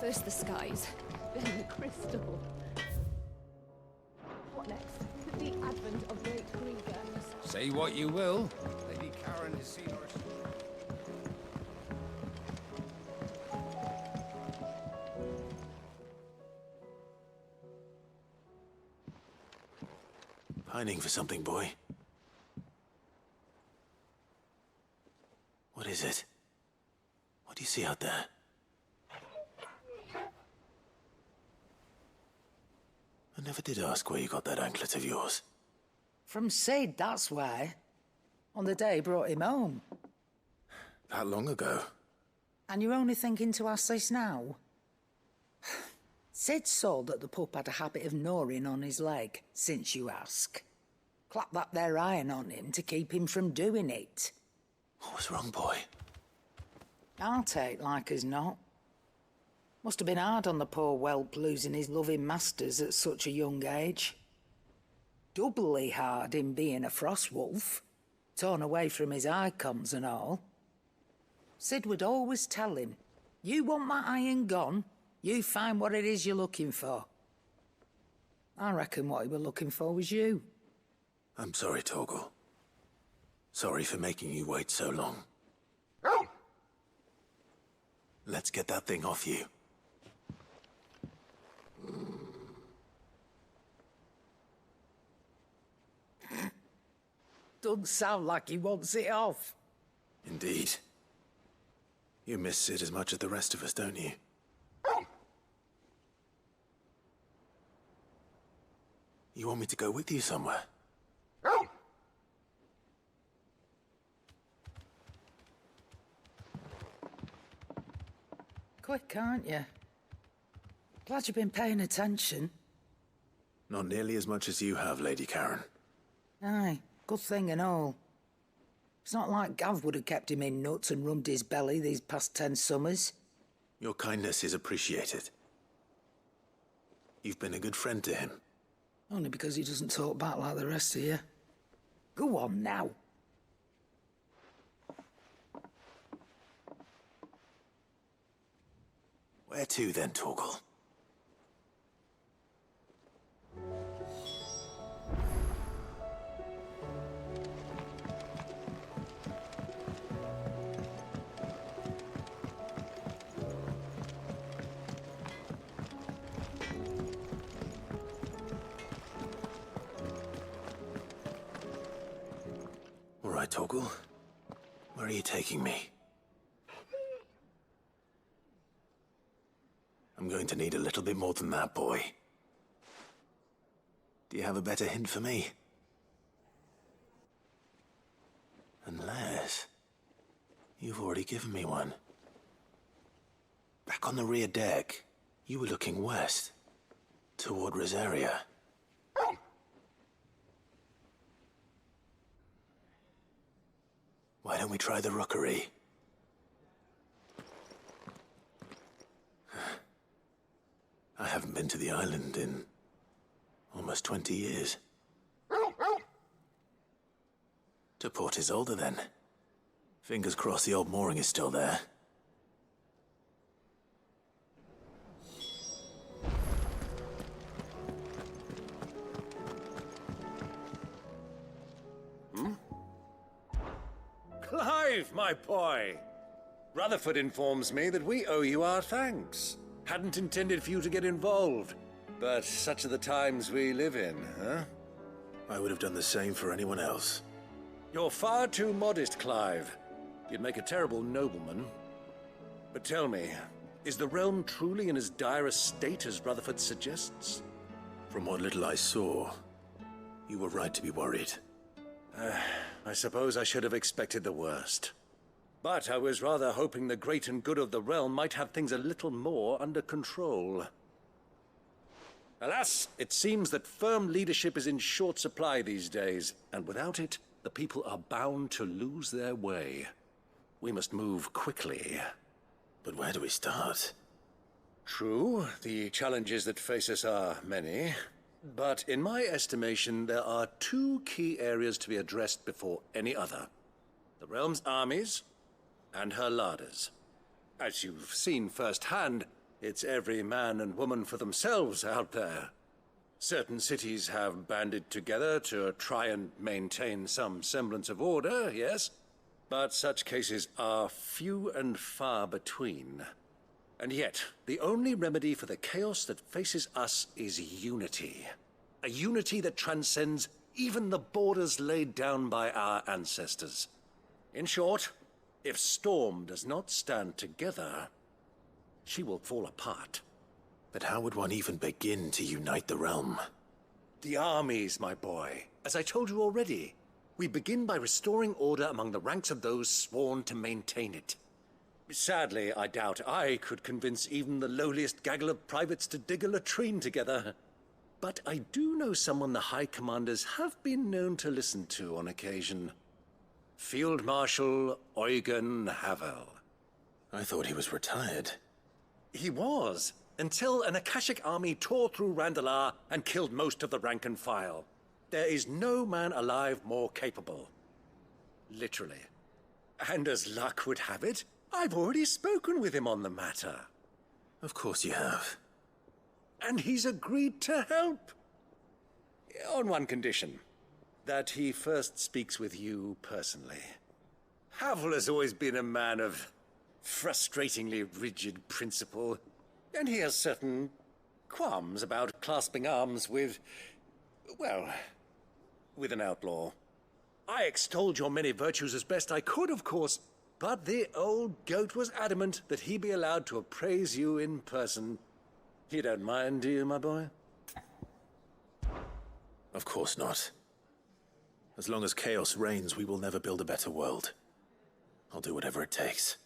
First the skies, then the crystal. What next? The advent of great grievance. Say what you will. Lady Karen has seen her. Pining for something, boy. What is it? What do you see out there? I never did ask where you got that anklet of yours. From Sid, that's why. On the day he brought him home. That long ago? And you're only thinking to ask this now? Sid saw that the pup had a habit of gnawing on his leg, since you ask. Clap that there iron on him to keep him from doing it. What was wrong, boy? I'll take like as not. Must have been hard on the poor whelp losing his loving masters at such a young age. Doubly hard in being a frost wolf, torn away from his icons and all. Sid would always tell him, you want that iron gone, you find what it is you're looking for. I reckon what he were looking for was you. I'm sorry, Torgal. Sorry for making you wait so long. Let's get that thing off you. Doesn't sound like he wants it off. Indeed. You miss Sid as much as the rest of us, don't you? You want me to go with you somewhere? Quick, aren't you? Glad you've been paying attention. Not nearly as much as you have, Lady Karen. Aye, good thing and all. It's not like Gav would have kept him in nuts and rubbed his belly these past 10 summers. Your kindness is appreciated. You've been a good friend to him. Only because he doesn't talk back like the rest of you. Go on now. Where to then, Torgal? All right, Torgal. Where are you taking me? I'm going to need a little bit more than that, boy. Do you have a better hint for me? Unless... you've already given me one. Back on the rear deck, you were looking west, toward Rosaria. Why don't we try the rookery? I haven't been to the island in almost 20 years. To Port Isolde, then. Fingers crossed the old mooring is still there. Clive, my boy! Rutherford informs me that we owe you our thanks. Hadn't intended for you to get involved, but such are the times we live in, huh? I would have done the same for anyone else. You're far too modest, Clive. You'd make a terrible nobleman. But tell me, is the realm truly in as dire a state as Rutherford suggests? From what little I saw, you were right to be worried. I suppose I should have expected the worst. But I was rather hoping the great and good of the realm might have things a little more under control. Alas, it seems that firm leadership is in short supply these days, and without it, the people are bound to lose their way. We must move quickly. But where do we start? True, the challenges that face us are many. But in my estimation, there are two key areas to be addressed before any other. The realm's armies and her larders. As you've seen firsthand, It's every man and woman for themselves out there. Certain cities have banded together to try and maintain some semblance of order, yes, but such cases are few and far between. And yet, the only remedy for the chaos that faces us is unity. A unity that transcends even the borders laid down by our ancestors. In short, if Storm does not stand together, she will fall apart. But how would one even begin to unite the realm? The armies, my boy. As I told you already, we begin by restoring order among the ranks of those sworn to maintain it. Sadly, I doubt I could convince even the lowliest gaggle of privates to dig a latrine together. But I do know someone the High Commanders have been known to listen to on occasion. Field Marshal Eugen Havel. I thought he was retired. He was, until an Akashic army tore through Randalar and killed most of the rank and file. There is no man alive more capable. Literally. And as luck would have it, I've already spoken with him on the matter. Of course you have. And he's agreed to help. On one condition. That he first speaks with you personally. Havel has always been a man of frustratingly rigid principle, and he has certain qualms about clasping arms with, well, with an outlaw. I extolled your many virtues as best I could, of course, but the old goat was adamant that he be allowed to appraise you in person. You don't mind, do you, my boy? Of course not. As long as chaos reigns, we will never build a better world. I'll do whatever it takes.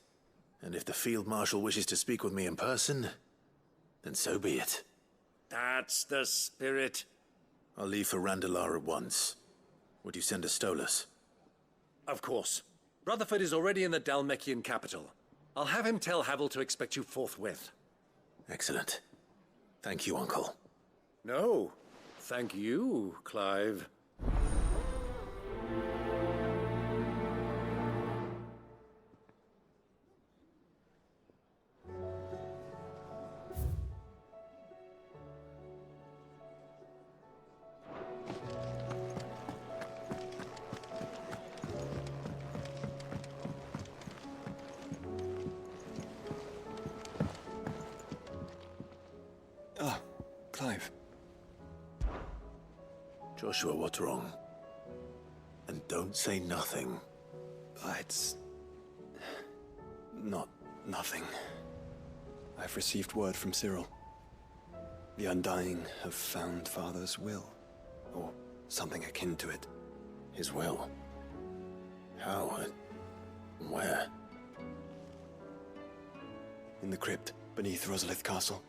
And if the Field Marshal wishes to speak with me in person, then so be it. That's the spirit. I'll leave for Randalar at once. Would you send a Stolas? Of course. Rutherford is already in the Dalmekian capital. I'll have him tell Havel to expect you forthwith. Excellent. Thank you, Uncle. No, thank you, Clive. Clive. Joshua, what's wrong? And don't say nothing. It's not nothing. I've received word from Cyril. The Undying have found Father's will, or something akin to it. His will? How? Where? In the crypt beneath Rosalith Castle.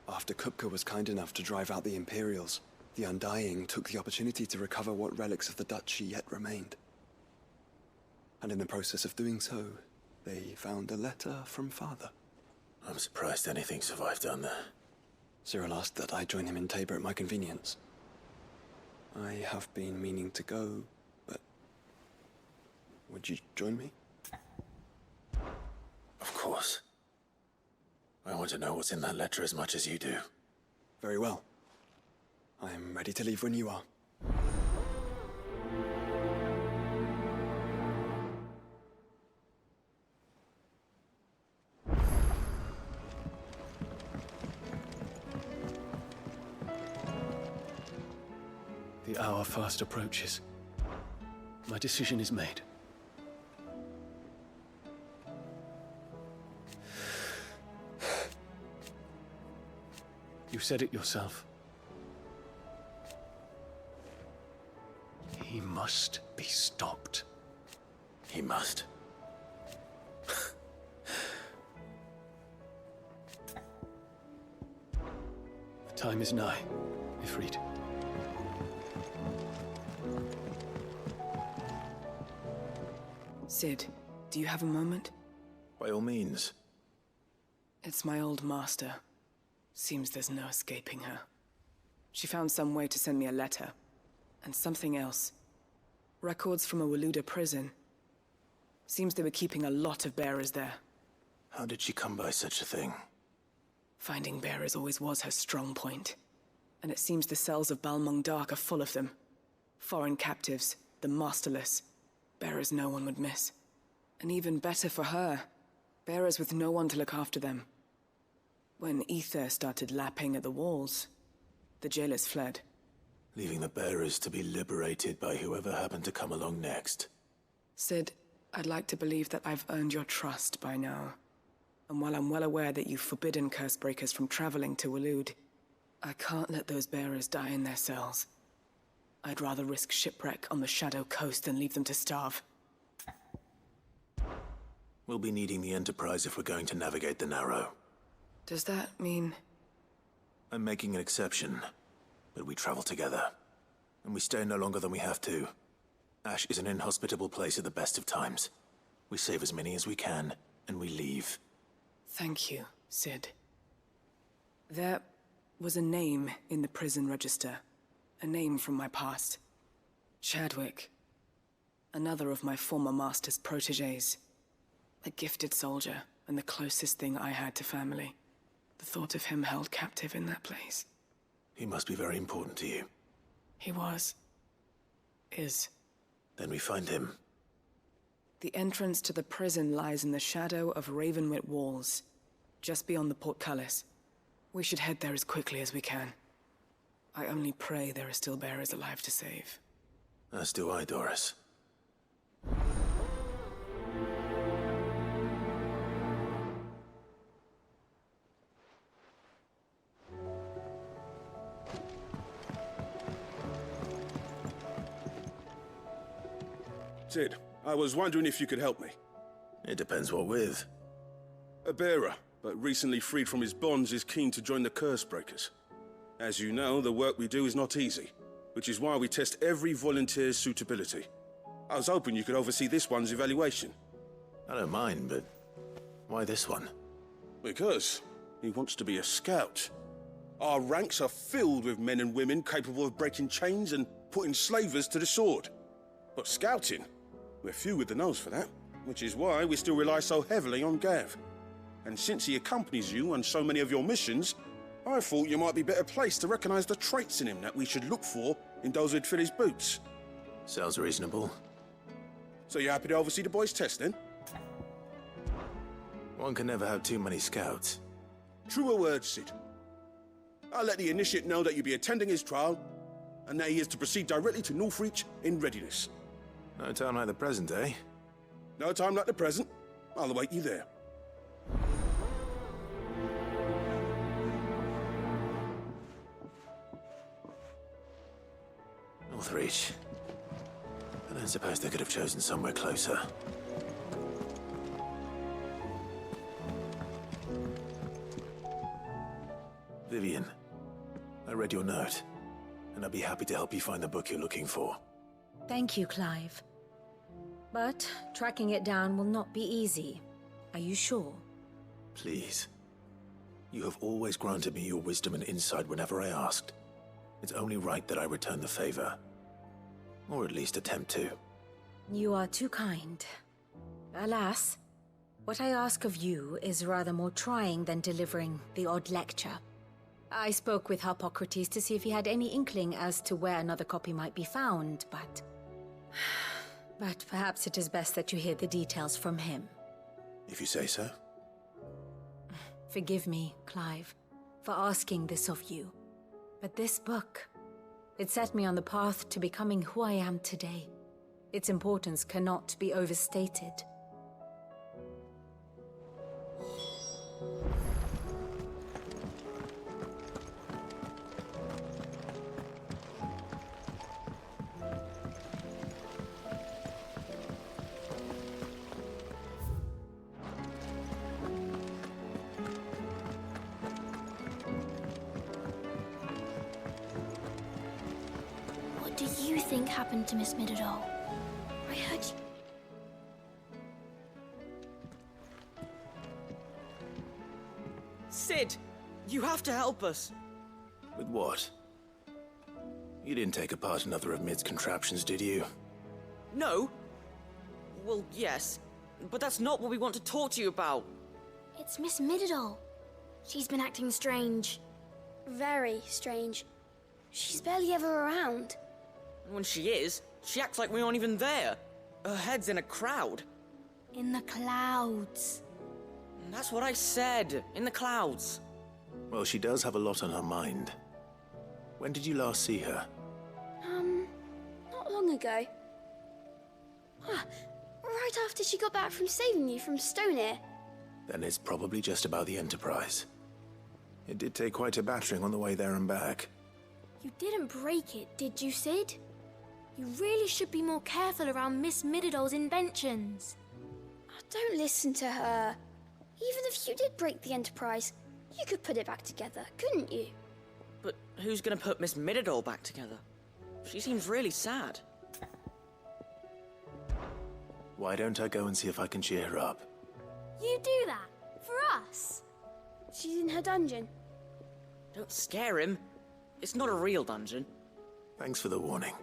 After Kupka was kind enough to drive out the Imperials, the Undying took the opportunity to recover what relics of the Duchy yet remained. And in the process of doing so, they found a letter from Father. I'm surprised anything survived down there. Cyril asked that I join him in Tabor at my convenience. I have been meaning to go, but would you join me? Of course. I want to know what's in that letter as much as you do. Very well. I am ready to leave when you are. The hour fast approaches. My decision is made. You said it yourself. He must be stopped. He must. The time is nigh, Ifrit. Sid, do you have a moment? By all means. It's my old master. Seems there's no escaping her. She found some way to send me a letter. And something else. Records from a Waluda prison. Seems they were keeping a lot of bearers there. How did she come by such a thing? Finding bearers always was her strong point. And it seems the cells of Balmung Dark are full of them. Foreign captives, the masterless. Bearers no one would miss. And even better for her, bearers with no one to look after them. When ether started lapping at the walls, the jailers fled. Leaving the bearers to be liberated by whoever happened to come along next. Sid, I'd like to believe that I've earned your trust by now. And while I'm well aware that you've forbidden Cursebreakers from traveling to Waloed, I can't let those bearers die in their cells. I'd rather risk shipwreck on the Shadow Coast than leave them to starve. We'll be needing the Enterprise if we're going to navigate the Narrow. Does that mean... I'm making an exception, but we travel together. And we stay no longer than we have to. Ash is an inhospitable place at the best of times. We save as many as we can, and we leave. Thank you, Sid. There was a name in the prison register. A name from my past. Chadwick. Another of my former master's protégés. A gifted soldier, and the closest thing I had to family. The thought of him held captive in that place. He must be very important to you. He was. Is. Then we find him. The entrance to the prison lies in the shadow of Ravenwit Walls, just beyond the portcullis. We should head there as quickly as we can. I only pray there are still bearers alive to save. As do I, Doris. Sid, I was wondering if you could help me. It depends what with. A bearer, but recently freed from his bonds, is keen to join the Cursebreakers. As you know, the work we do is not easy, which is why we test every volunteer's suitability. I was hoping you could oversee this one's evaluation. I don't mind, but why this one? Because he wants to be a scout. Our ranks are filled with men and women capable of breaking chains and putting slavers to the sword. But scouting, we're few with the nose for that, which is why we still rely so heavily on Gav. And since he accompanies you on so many of your missions, I thought you might be better placed to recognize the traits in him that we should look for in those who'd fill his boots. Sounds reasonable. So you're happy to oversee the boys' test, then? One can never have too many scouts. Truer words, Sid. I'll let the initiate know that you'll be attending his trial, and that he is to proceed directly to Northreach in readiness. No time like the present, eh? No time like the present. I'll await you there. Northreach. I don't suppose they could have chosen somewhere closer. Vivian, I read your note, and I'd be happy to help you find the book you're looking for. Thank you, Clive. But tracking it down will not be easy. Are you sure? Please. You have always granted me your wisdom and insight whenever I asked. It's only right that I return the favor. Or at least attempt to. You are too kind. Alas, what I ask of you is rather more trying than delivering the odd lecture. I spoke with Harpocrates to see if he had any inkling as to where another copy might be found, but... But perhaps it is best that you hear the details from him. If you say so. Forgive me, Clive, for asking this of you. But this book, it set me on the path to becoming who I am today. Its importance cannot be overstated. What do you think happened to Miss Midadol? I heard you... Sid, you have to help us. With what? You didn't take apart another of Mid's contraptions, did you? No. Well, yes. But that's not what we want to talk to you about. It's Miss Mididol. She's been acting strange. Very strange. She's barely ever around. And when she is, she acts like we aren't even there. Her head's in a crowd. In the clouds. And that's what I said. In the clouds. Well, she does have a lot on her mind. When did you last see her? Not long ago. Right after she got back from saving you from Stoneir. Then it's probably just about the Enterprise. It did take quite a battering on the way there and back. You didn't break it, did you, Sid? You really should be more careful around Miss Mididol's inventions. Oh, don't listen to her. Even if you did break the Enterprise, you could put it back together, couldn't you? But who's gonna put Miss Mididol back together? She seems really sad. Why don't I go and see if I can cheer her up? You do that? For us? She's in her dungeon. Don't scare him. It's not a real dungeon. Thanks for the warning.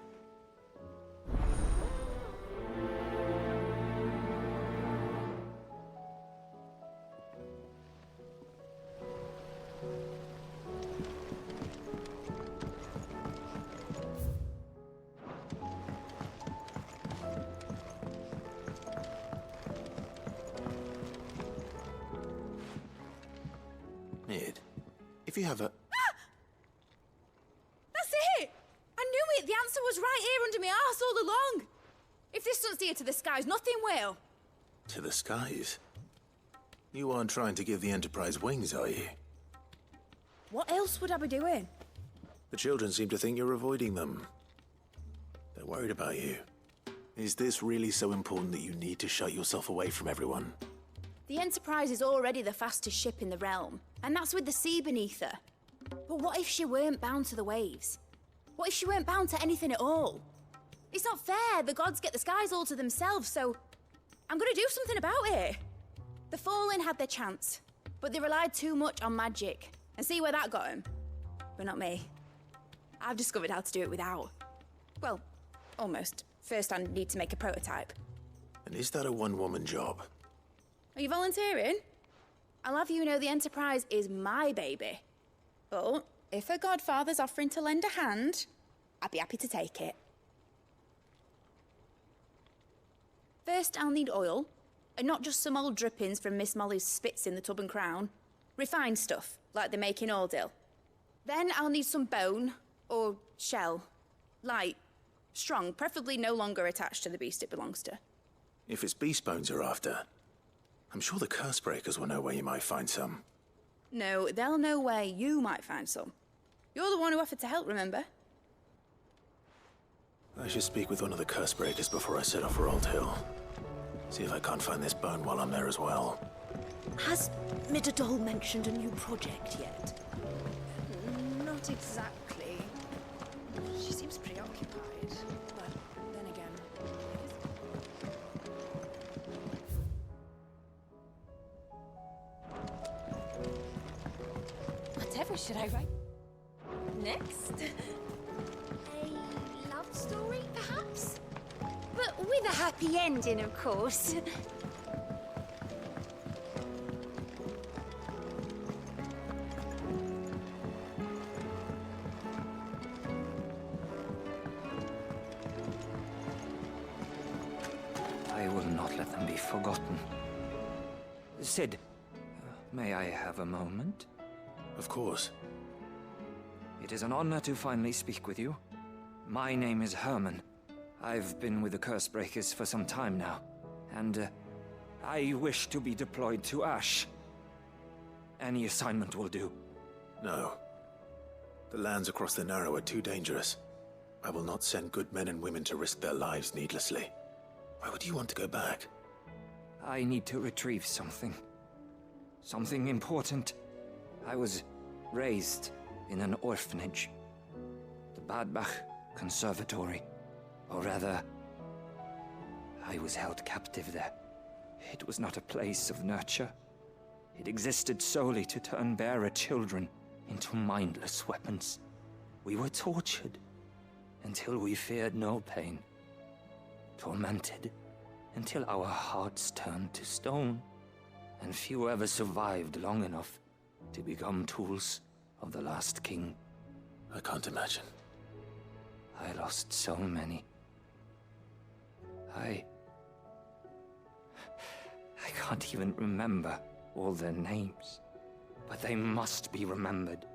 Mid, if you have a... That's it! I knew it! The answer was right here under my arse all along! If this doesn't steer to the skies, nothing will! To the skies? You aren't trying to give the Enterprise wings, are you? What else would I be doing? The children seem to think you're avoiding them. They're worried about you. Is this really so important that you need to shut yourself away from everyone? The Enterprise is already the fastest ship in the realm, and that's with the sea beneath her. But what if she weren't bound to the waves? What if she weren't bound to anything at all? It's not fair. The gods get the skies all to themselves, so I'm gonna do something about it. The Fallen had their chance, but they relied too much on magic. And see where that got them? But not me. I've discovered how to do it without. Well, almost. First, I need to make a prototype. And is that a one-woman job? Are you volunteering? I'll have you know the Enterprise is my baby. But if a godfather's offering to lend a hand, I'd be happy to take it. First, I'll need oil, and not just some old drippings from Miss Molly's spits in the Tub and Crown. Refined stuff, like they make in Ordil. Then I'll need some bone, or shell. Light, strong, preferably no longer attached to the beast it belongs to. If it's beast bones you're after, I'm sure the curse breakers will know where you might find some. No, they'll know where you might find some. You're the one who offered to help, remember? I should speak with one of the curse breakers before I set off for Old Hill. See if I can't find this bone while I'm there as well. Has Mididol mentioned a new project yet? Not exactly. She seems preoccupied, but then again... Whatever should I write? Next? A love story, perhaps? But with a happy ending, of course. I will not let them be forgotten. Sid, may I have a moment? Of course. It is an honor to finally speak with you. My name is Herman. I've been with the Cursebreakers for some time now, and I wish to be deployed to Ash. Any assignment will do. No. The lands across the Narrow are too dangerous. I will not send good men and women to risk their lives needlessly. Why would you want to go back? I need to retrieve something. Something important. I was raised in an orphanage. The Badbach Conservatory. Or rather, I was held captive there. It was not a place of nurture. It existed solely to turn bearer children into mindless weapons. We were tortured until we feared no pain. Tormented until our hearts turned to stone. and few ever survived long enough to become tools of the last king. I can't imagine. I lost so many. I can't even remember all their names, but they must be remembered.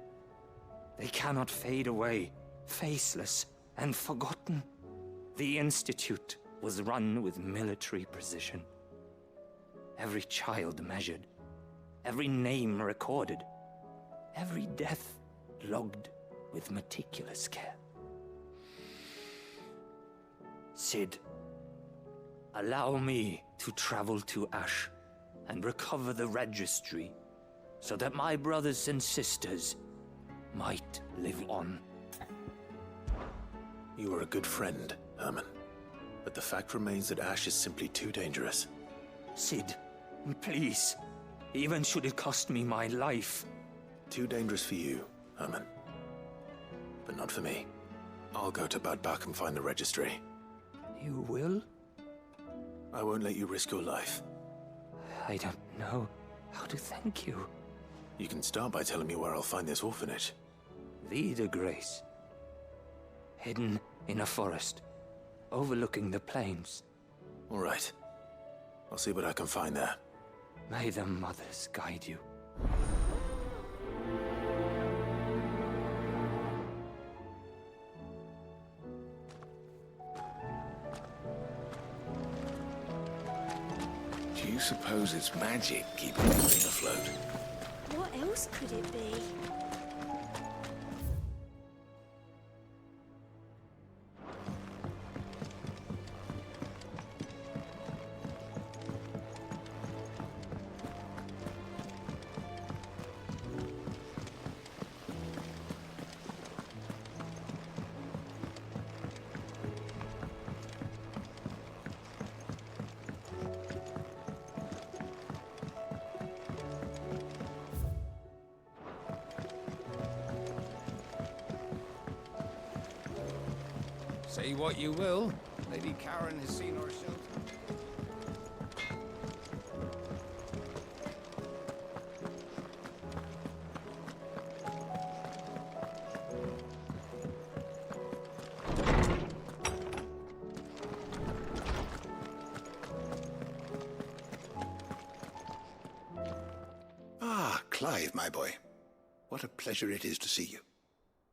They cannot fade away, faceless and forgotten. The Institute was run with military precision. Every child measured, every name recorded, every death logged with meticulous care. Cid, allow me to travel to Ash and recover the registry so that my brothers and sisters might live on. You were a good friend, Herman. But the fact remains that Ash is simply too dangerous. Cid, please. Even should it cost me my life. Too dangerous for you, Herman. But not for me. I'll go to Bad Bach and find the registry. You will? I won't let you risk your life. I don't know how to thank you. You can start by telling me where I'll find this orphanage. Vie de Grace. Hidden in a forest, overlooking the plains. All right. I'll see what I can find there. May the mothers guide you. Do you suppose it's magic keeping this thing afloat? What else could it be? Say what you will, Lady Karen has seen our shelter. Ah, Clive, my boy. What a pleasure it is to see you.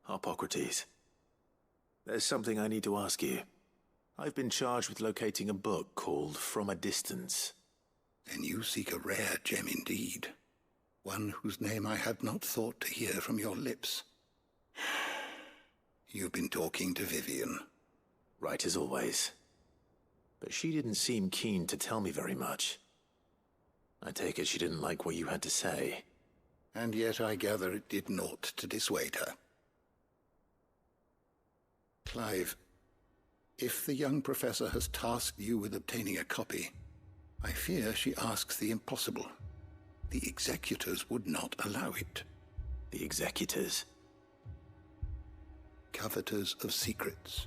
Hippocrates. There's something I need to ask you. I've been charged with locating a book called From a Distance. Then you seek a rare gem indeed. One whose name I had not thought to hear from your lips. You've been talking to Vivian. Right as always. But she didn't seem keen to tell me very much. I take it she didn't like what you had to say. And yet I gather it did naught to dissuade her. Clive, if the young professor has tasked you with obtaining a copy, I fear she asks the impossible. The executors would not allow it. The executors? Coveters of Secrets.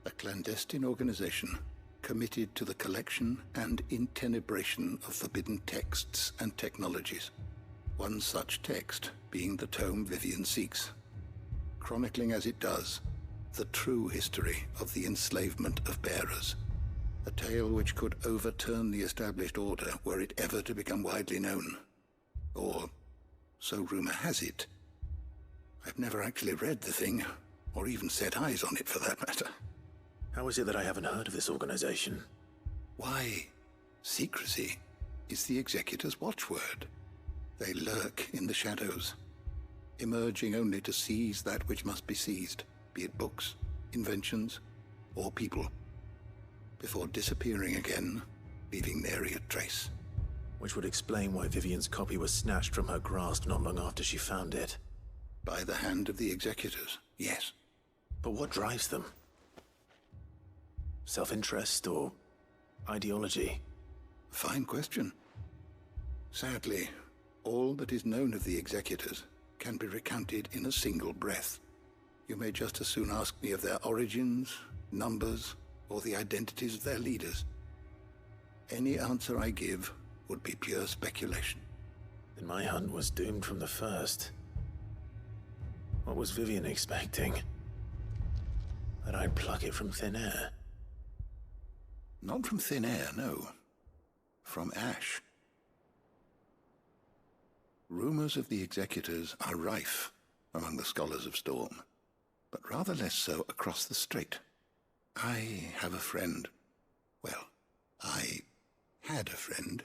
A clandestine organization committed to the collection and intenebration of forbidden texts and technologies. One such text being the tome Vivian seeks, chronicling as it does the true history of the enslavement of bearers. A tale which could overturn the established order were it ever to become widely known. Or, so rumor has it. I've never actually read the thing, or even set eyes on it for that matter. How is it that I haven't heard of this organization? Why, secrecy is the executor's watchword. They lurk in the shadows, emerging only to seize that which must be seized, be it books, inventions, or people, before disappearing again, leaving nary a trace. Which would explain why Vivian's copy was snatched from her grasp not long after she found it. By the hand of the executors, yes. But what drives them? Self-interest or ideology? Fine question. Sadly, all that is known of the executors can be recounted in a single breath. You may just as soon ask me of their origins, numbers, or the identities of their leaders. Any answer I give would be pure speculation. Then my hunt was doomed from the first. What was Vivian expecting? That I'd pluck it from thin air? Not from thin air, no. From ash. Rumors of the executors are rife among the scholars of Storm, but rather less so across the strait. I have a friend. Well, I had a friend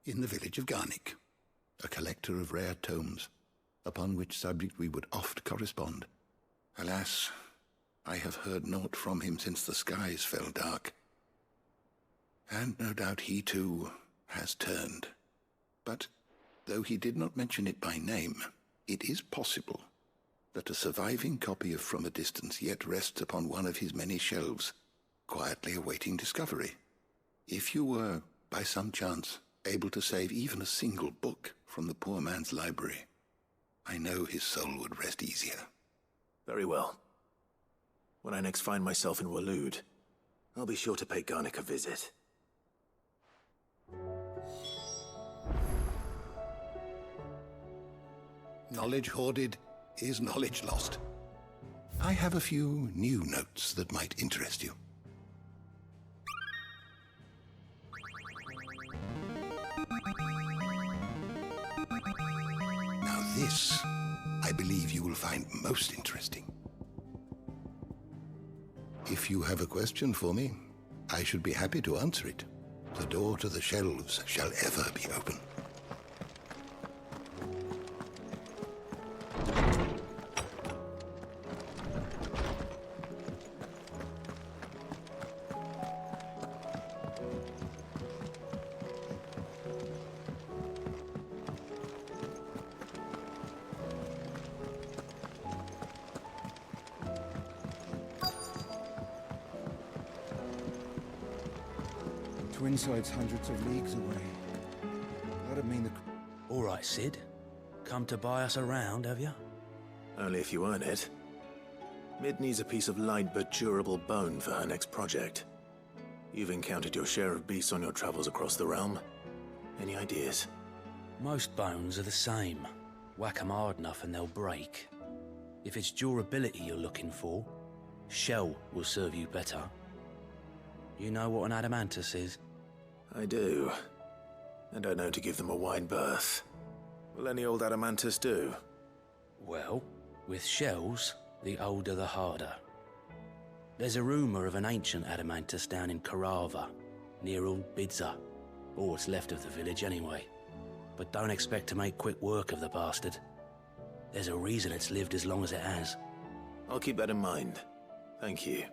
in the village of Garnick, a collector of rare tomes, upon which subject we would oft correspond. Alas, I have heard naught from him since the skies fell dark. And no doubt he too has turned. But though he did not mention it by name, it is possible that a surviving copy of From a Distance yet rests upon one of his many shelves, quietly awaiting discovery. If you were, by some chance, able to save even a single book from the poor man's library, I know his soul would rest easier. Very well. When I next find myself in Waloed, I'll be sure to pay Garnick a visit. Knowledge hoarded is knowledge lost. I have a few new notes that might interest you. Now this, I believe you will find most interesting. If you have a question for me, I should be happy to answer it. The door to the shelves shall ever be open. Twinside's hundreds of leagues away. That'd mean the... All right, Sid. Come to buy us around, have you? Only if you earn it. Mid needs a piece of light but durable bone for her next project. You've encountered your share of beasts on your travels across the realm. Any ideas? Most bones are the same. Whack 'em hard enough and they'll break. If it's durability you're looking for, shell will serve you better. You know what an adamantus is? I do. And I know to give them a wide berth. Will any old adamantus do? Well, with shells, the older the harder. There's a rumour of an ancient adamantus down in Carava, near Old Bidza, or what's left of the village anyway. But don't expect to make quick work of the bastard. There's a reason it's lived as long as it has. I'll keep that in mind. Thank you.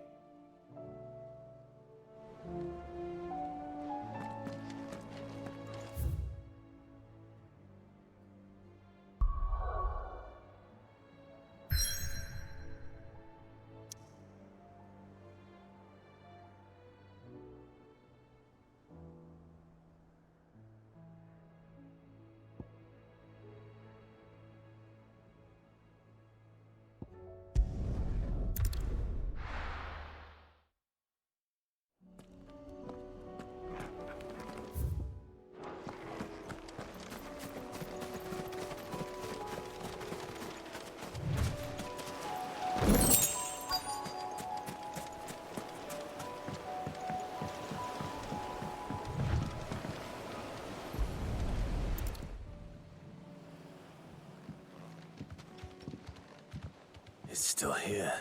It's still here.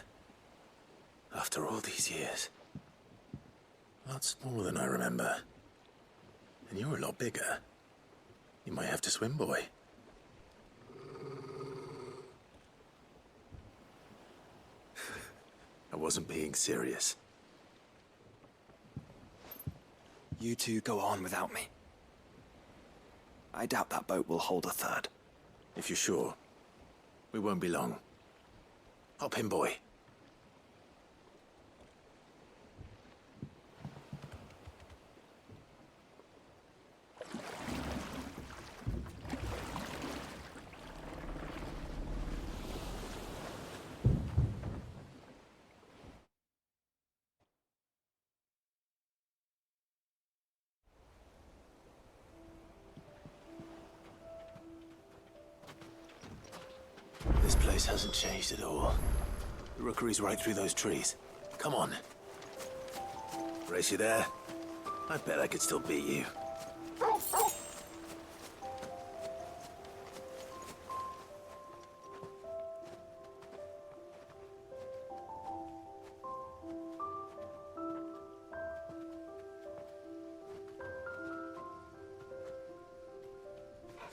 After all these years. A lot smaller than I remember. And you're a lot bigger. You might have to swim, boy. I wasn't being serious. You two go on without me. I doubt that boat will hold a third. If you're sure, we won't be long. Hop in, boy. hasn't changed at all. The rookery's right through those trees. Come on. Race you there? I bet I could still beat you.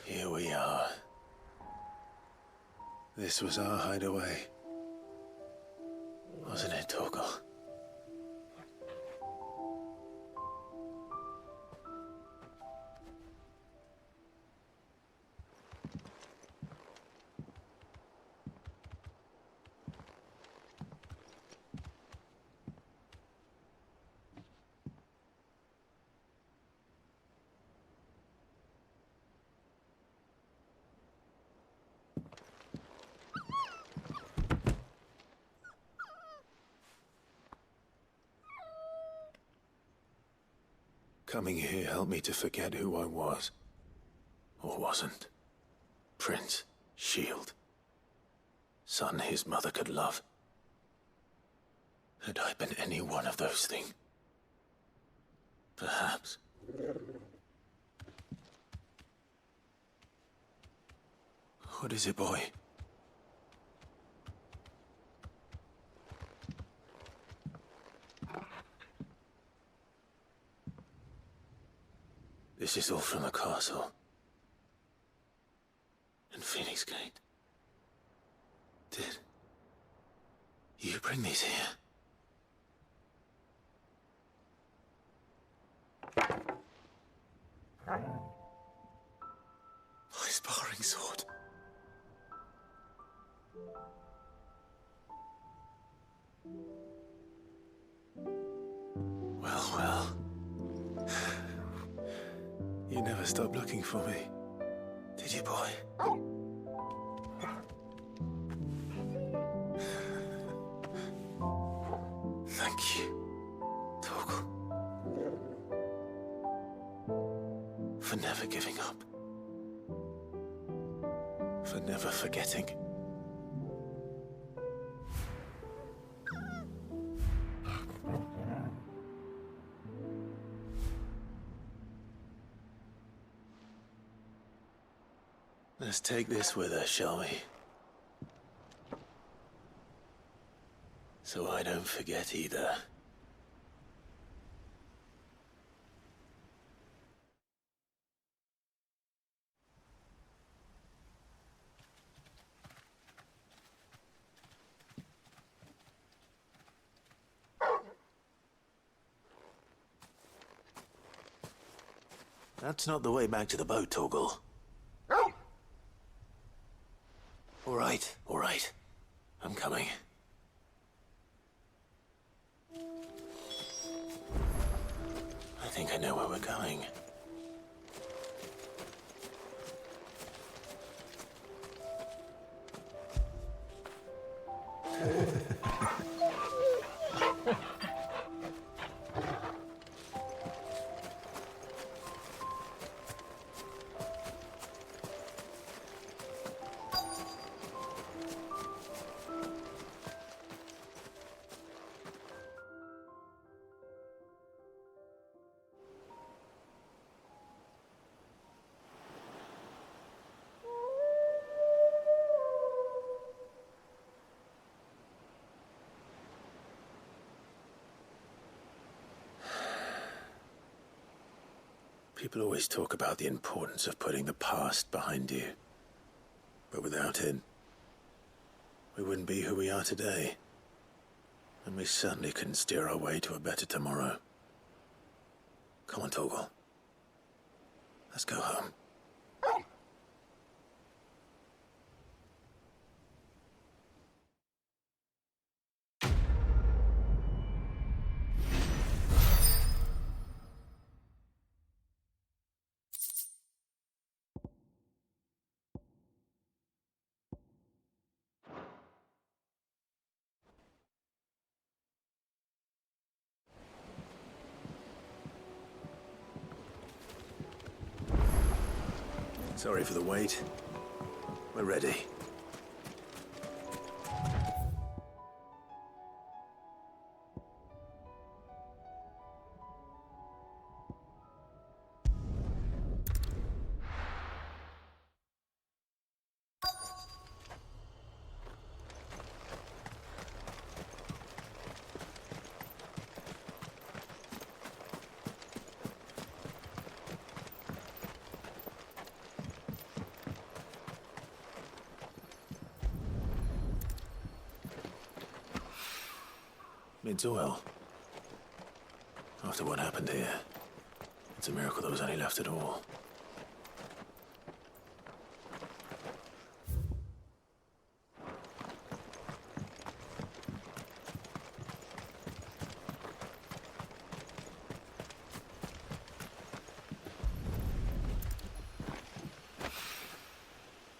Here we are. This was our hideaway. Wasn't it, Torgal? Coming here helped me to forget who I was. Or wasn't. Prince, shield. Son his mother could love. Had I been any one of those things? Perhaps. What is it, boy? This is all from the castle. And Phoenix Gate. Did you bring these here? My sparring sword. Well, well. You never stopped looking for me, did you, boy? Thank you, Torgal. For never giving up. For never forgetting. Let's take this with us, shall we? So I don't forget either. That's not the way back to the boat, Torgal. All right. I'm coming. I think I know where we're going. People always talk about the importance of putting the past behind you. But without it, we wouldn't be who we are today. And we certainly couldn't steer our way to a better tomorrow. Come on, Torgal. Let's go home. Sorry for the wait. We're ready. Mid's well. After what happened here, it's a miracle there was any left at all.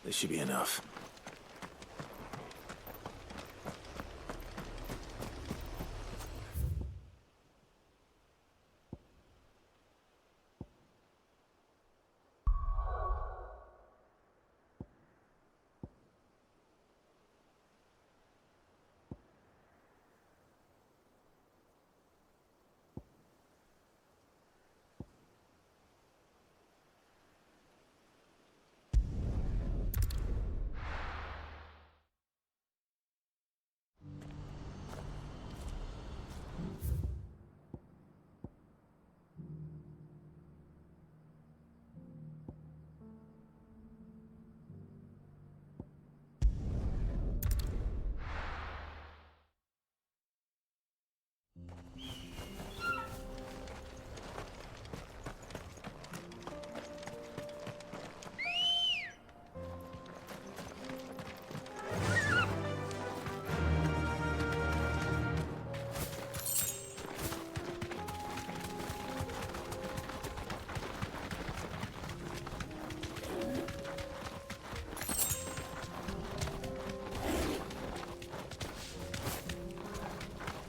This should be enough.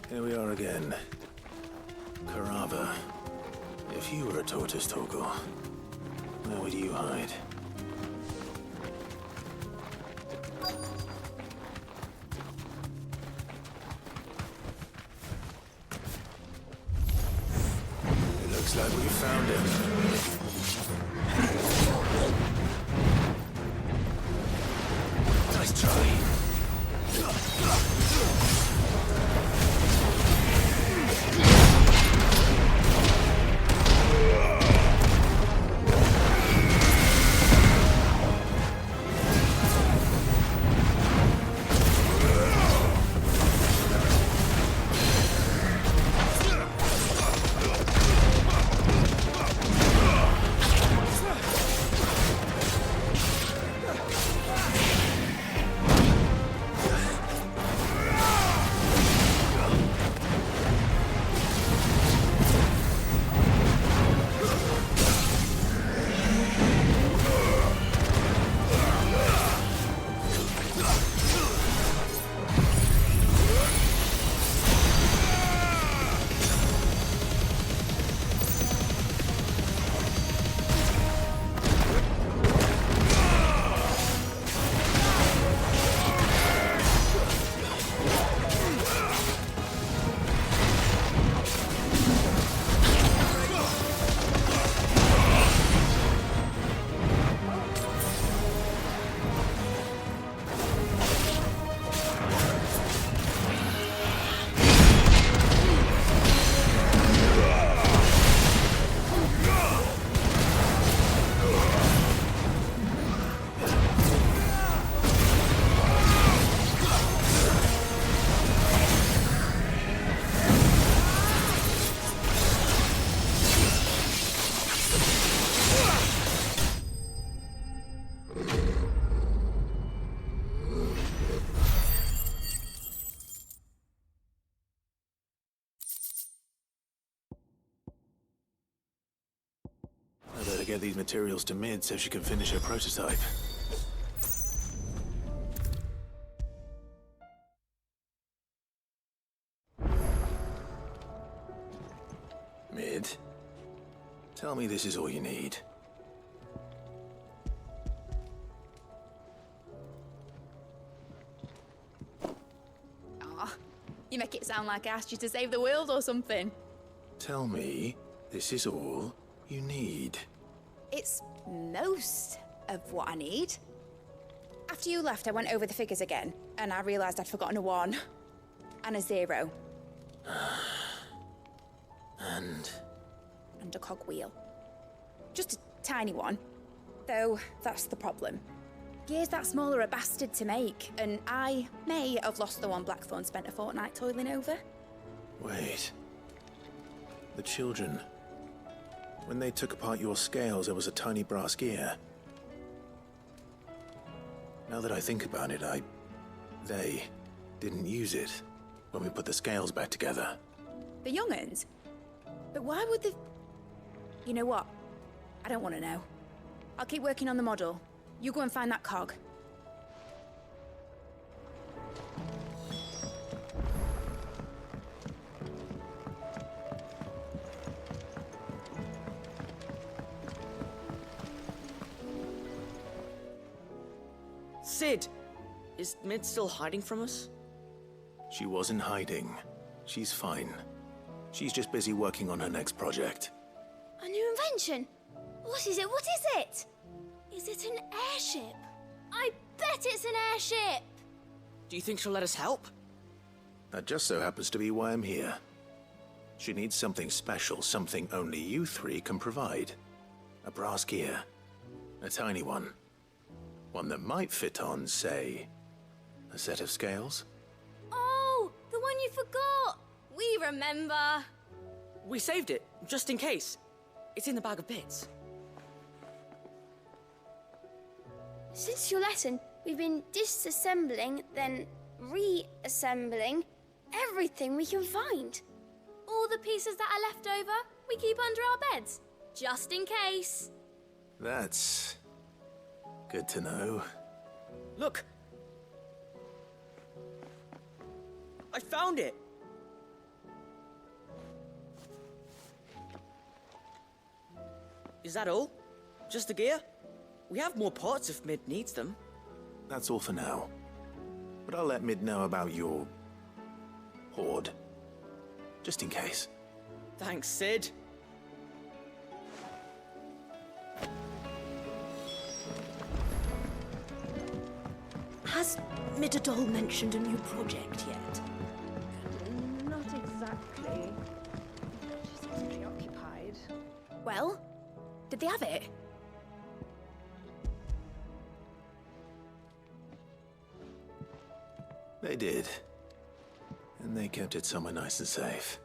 Here we are again. Carava. If you were a tortoise, Torgor, where would you hide? It looks like we found him. Nice try. I better get these materials to Mid so she can finish her prototype. Mid, tell me this is all you need. Aw, you make it sound like I asked you to save the world or something. Tell me this is all you need. It's most of what I need. After you left, I went over the figures again, and I realized I'd forgotten a 1 and a 0. And a cogwheel. Just a tiny one. Though, that's the problem. Gears that small are a bastard to make, and I may have lost the one Blackthorn spent a fortnight toiling over. Wait. The children. When they took apart your scales, there was a tiny brass gear. Now that I think about it, they didn't use it when we put the scales back together. The young'uns? But why would they... You know what? I don't want to know. I'll keep working on the model. You go and find that cog. Sid! Is Mid still hiding from us? She wasn't hiding. She's fine. She's just busy working on her next project. A new invention? What is it? What is it? Is it an airship? I bet it's an airship! Do you think she'll let us help? That just so happens to be why I'm here. She needs something special, something only you three can provide. A brass gear. A tiny one. One that might fit on, say, a set of scales? Oh, the one you forgot! We remember! We saved it, just in case. It's in the bag of bits. Since your lesson, we've been disassembling, then reassembling everything we can find. All the pieces that are left over, we keep under our beds, just in case. That's good to know. Look! I found it! Is that all? Just the gear? We have more parts if Mid needs them. That's all for now. But I'll let Mid know about your hoard. Just in case. Thanks, Sid. Has Midadol mentioned a new project yet? Not exactly. She seems preoccupied. Well, did they have it? They did. And they kept it somewhere nice and safe.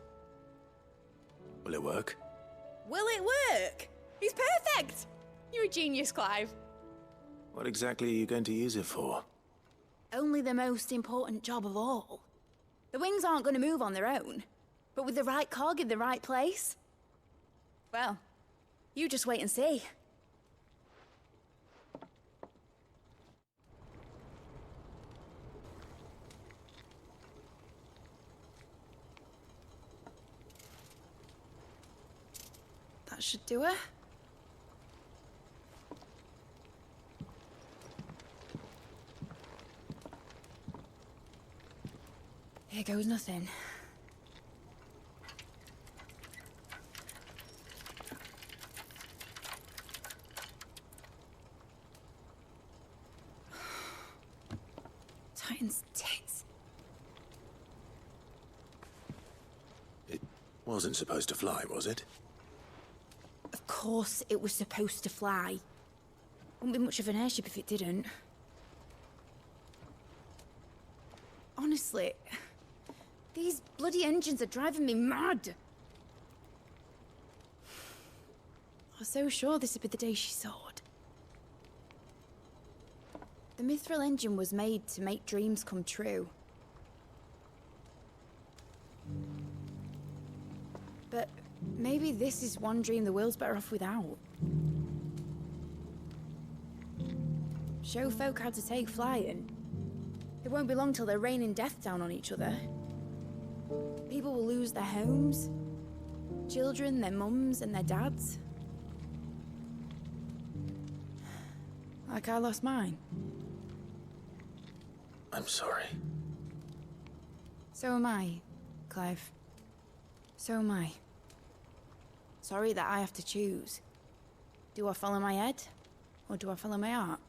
Will it work? Will it work? He's perfect! You're a genius, Clive. What exactly are you going to use it for? Only the most important job of all. The wings aren't going to move on their own. But with the right cog in the right place... Well, you just wait and see. That should do it. Here goes nothing. Titan's tits. It wasn't supposed to fly, was it? Of course it was supposed to fly. Wouldn't be much of an airship if it didn't. Honestly, these bloody engines are driving me mad. I was so sure this would be the day she soared. The Mithril engine was made to make dreams come true. But maybe this is one dream the world's better off without. Show folk how to take flying. It won't be long till they're raining death down on each other. People will lose their homes. Children, their mums and their dads. Like I lost mine. I'm sorry. So am I, Clive. So am I. Sorry that I have to choose. Do I follow my head, or do I follow my heart?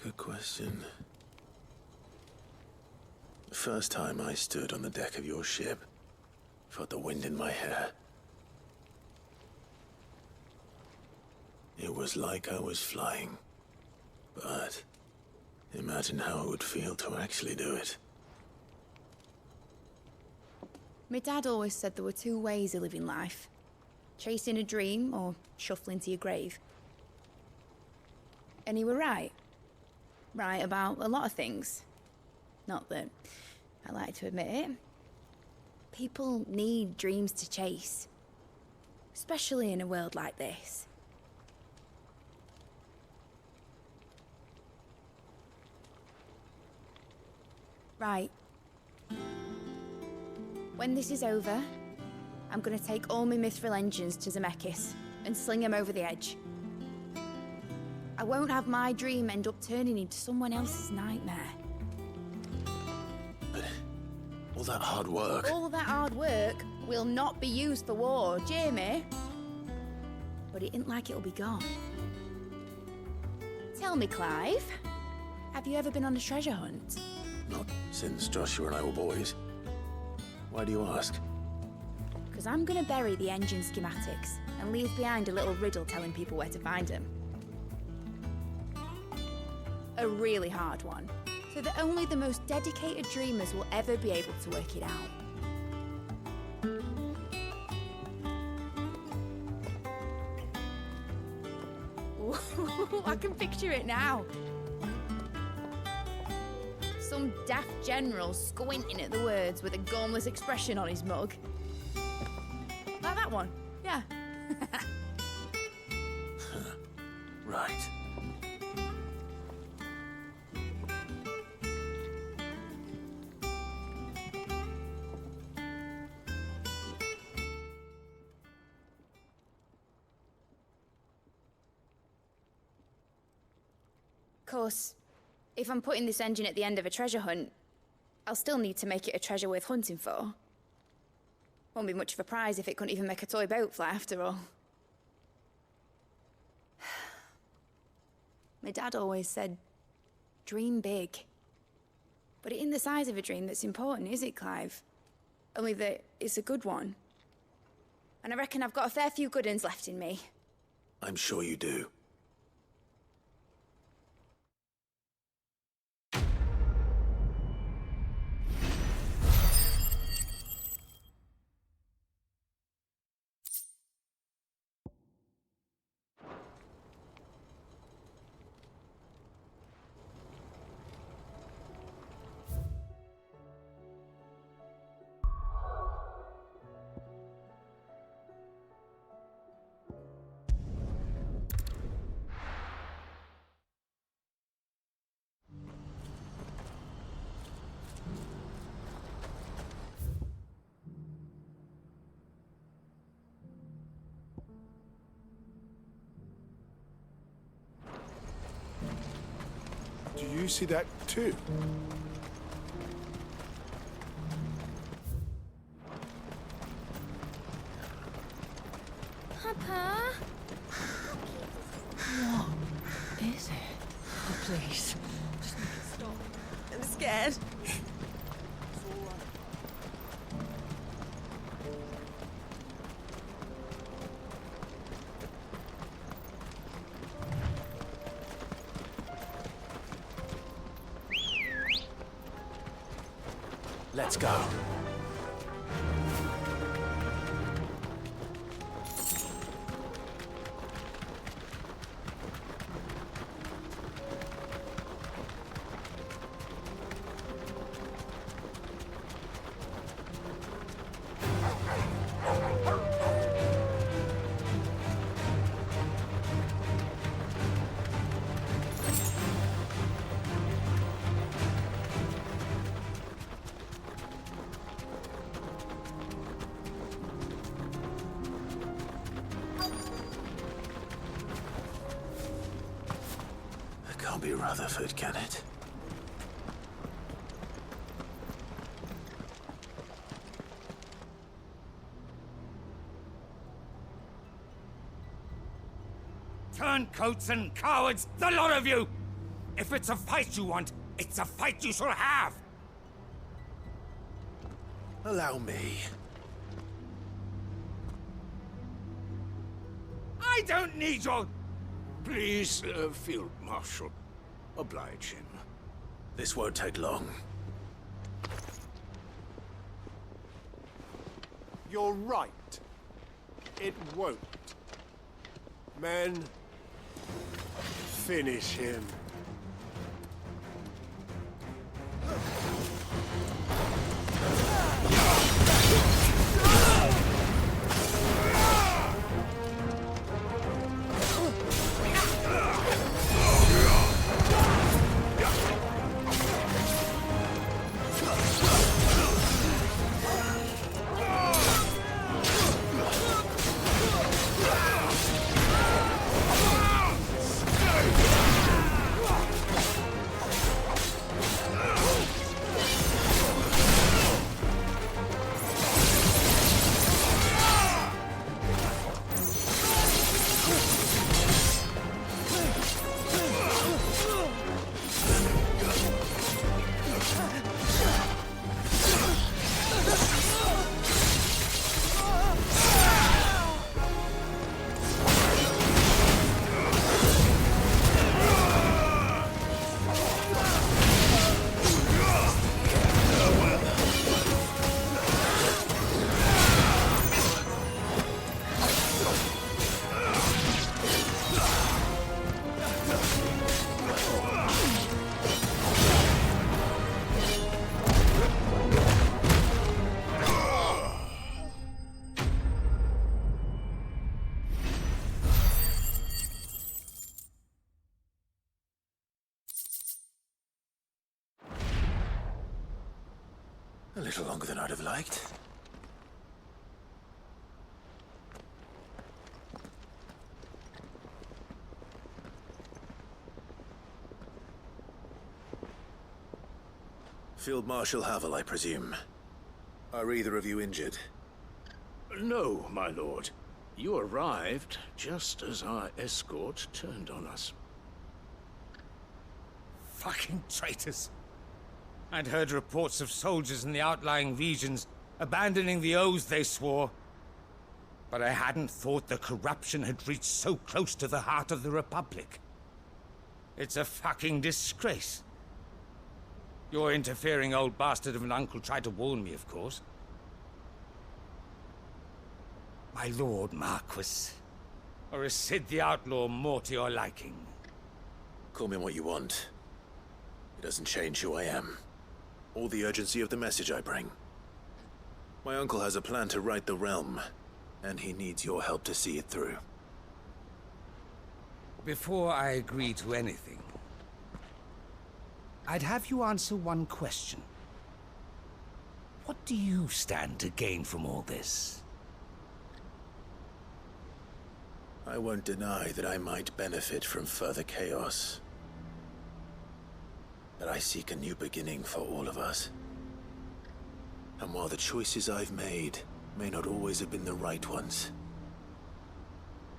Good question. The first time I stood on the deck of your ship, felt the wind in my hair. It was like I was flying. But imagine imagine how it would feel to actually do it. My dad always said there were two ways of living life. Chasing a dream or shuffling to your grave. And he were right. Right about a lot of things. Not that I like to admit it. People need dreams to chase. Especially in a world like this. Right. When this is over, I'm gonna take all my mithril engines to Zemeckis and sling them over the edge. I won't have my dream end up turning into someone else's nightmare. But all that hard work... All that hard work will not be used for war, Jamie. But it ain't like it'll be gone. Tell me, Clive, have you ever been on a treasure hunt? Not since Joshua and I were boys. Why do you ask? Because I'm gonna bury the engine schematics and leave behind a little riddle telling people where to find them. A really hard one, so that only the most dedicated dreamers will ever be able to work it out. Ooh, I can picture it now. Some daft general squinting at the words with a gormless expression on his mug. Like that one, yeah. Right. Of course, if I'm putting this engine at the end of a treasure hunt, I'll still need to make it a treasure worth hunting for. Won't be much of a prize if it couldn't even make a toy boat fly after all. My dad always said, dream big. But it ain't the size of a dream that's important, is it, Clive? Only that it's a good one. And I reckon I've got a fair few good uns left in me. I'm sure you do. Do you see that too? Papa? What is it? Oh, please. Just make it stop. I'm scared. Let's go. Can't be Rutherford, can it? Turncoats and cowards, the lot of you! If it's a fight you want, it's a fight you shall have! Allow me. I don't need your... Please, Field Marshal, oblige him. This won't take long. You're right. It won't. Men, finish him. A little longer than I'd have liked. Field Marshal Havel, I presume. Are either of you injured? No, my lord. You arrived just as our escort turned on us. Fucking traitors. I'd heard reports of soldiers in the outlying regions abandoning the oaths they swore. But I hadn't thought the corruption had reached so close to the heart of the Republic. It's a fucking disgrace. Your interfering old bastard of an uncle tried to warn me, of course. My lord Marquis. Or is Sid the Outlaw more to your liking? Call me what you want. It doesn't change who I am. Or the urgency of the message I bring. My uncle has a plan to right the realm, and he needs your help to see it through. Before I agree to anything, I'd have you answer one question. What do you stand to gain from all this? I won't deny that I might benefit from further chaos. But I seek a new beginning for all of us. And while the choices I've made may not always have been the right ones,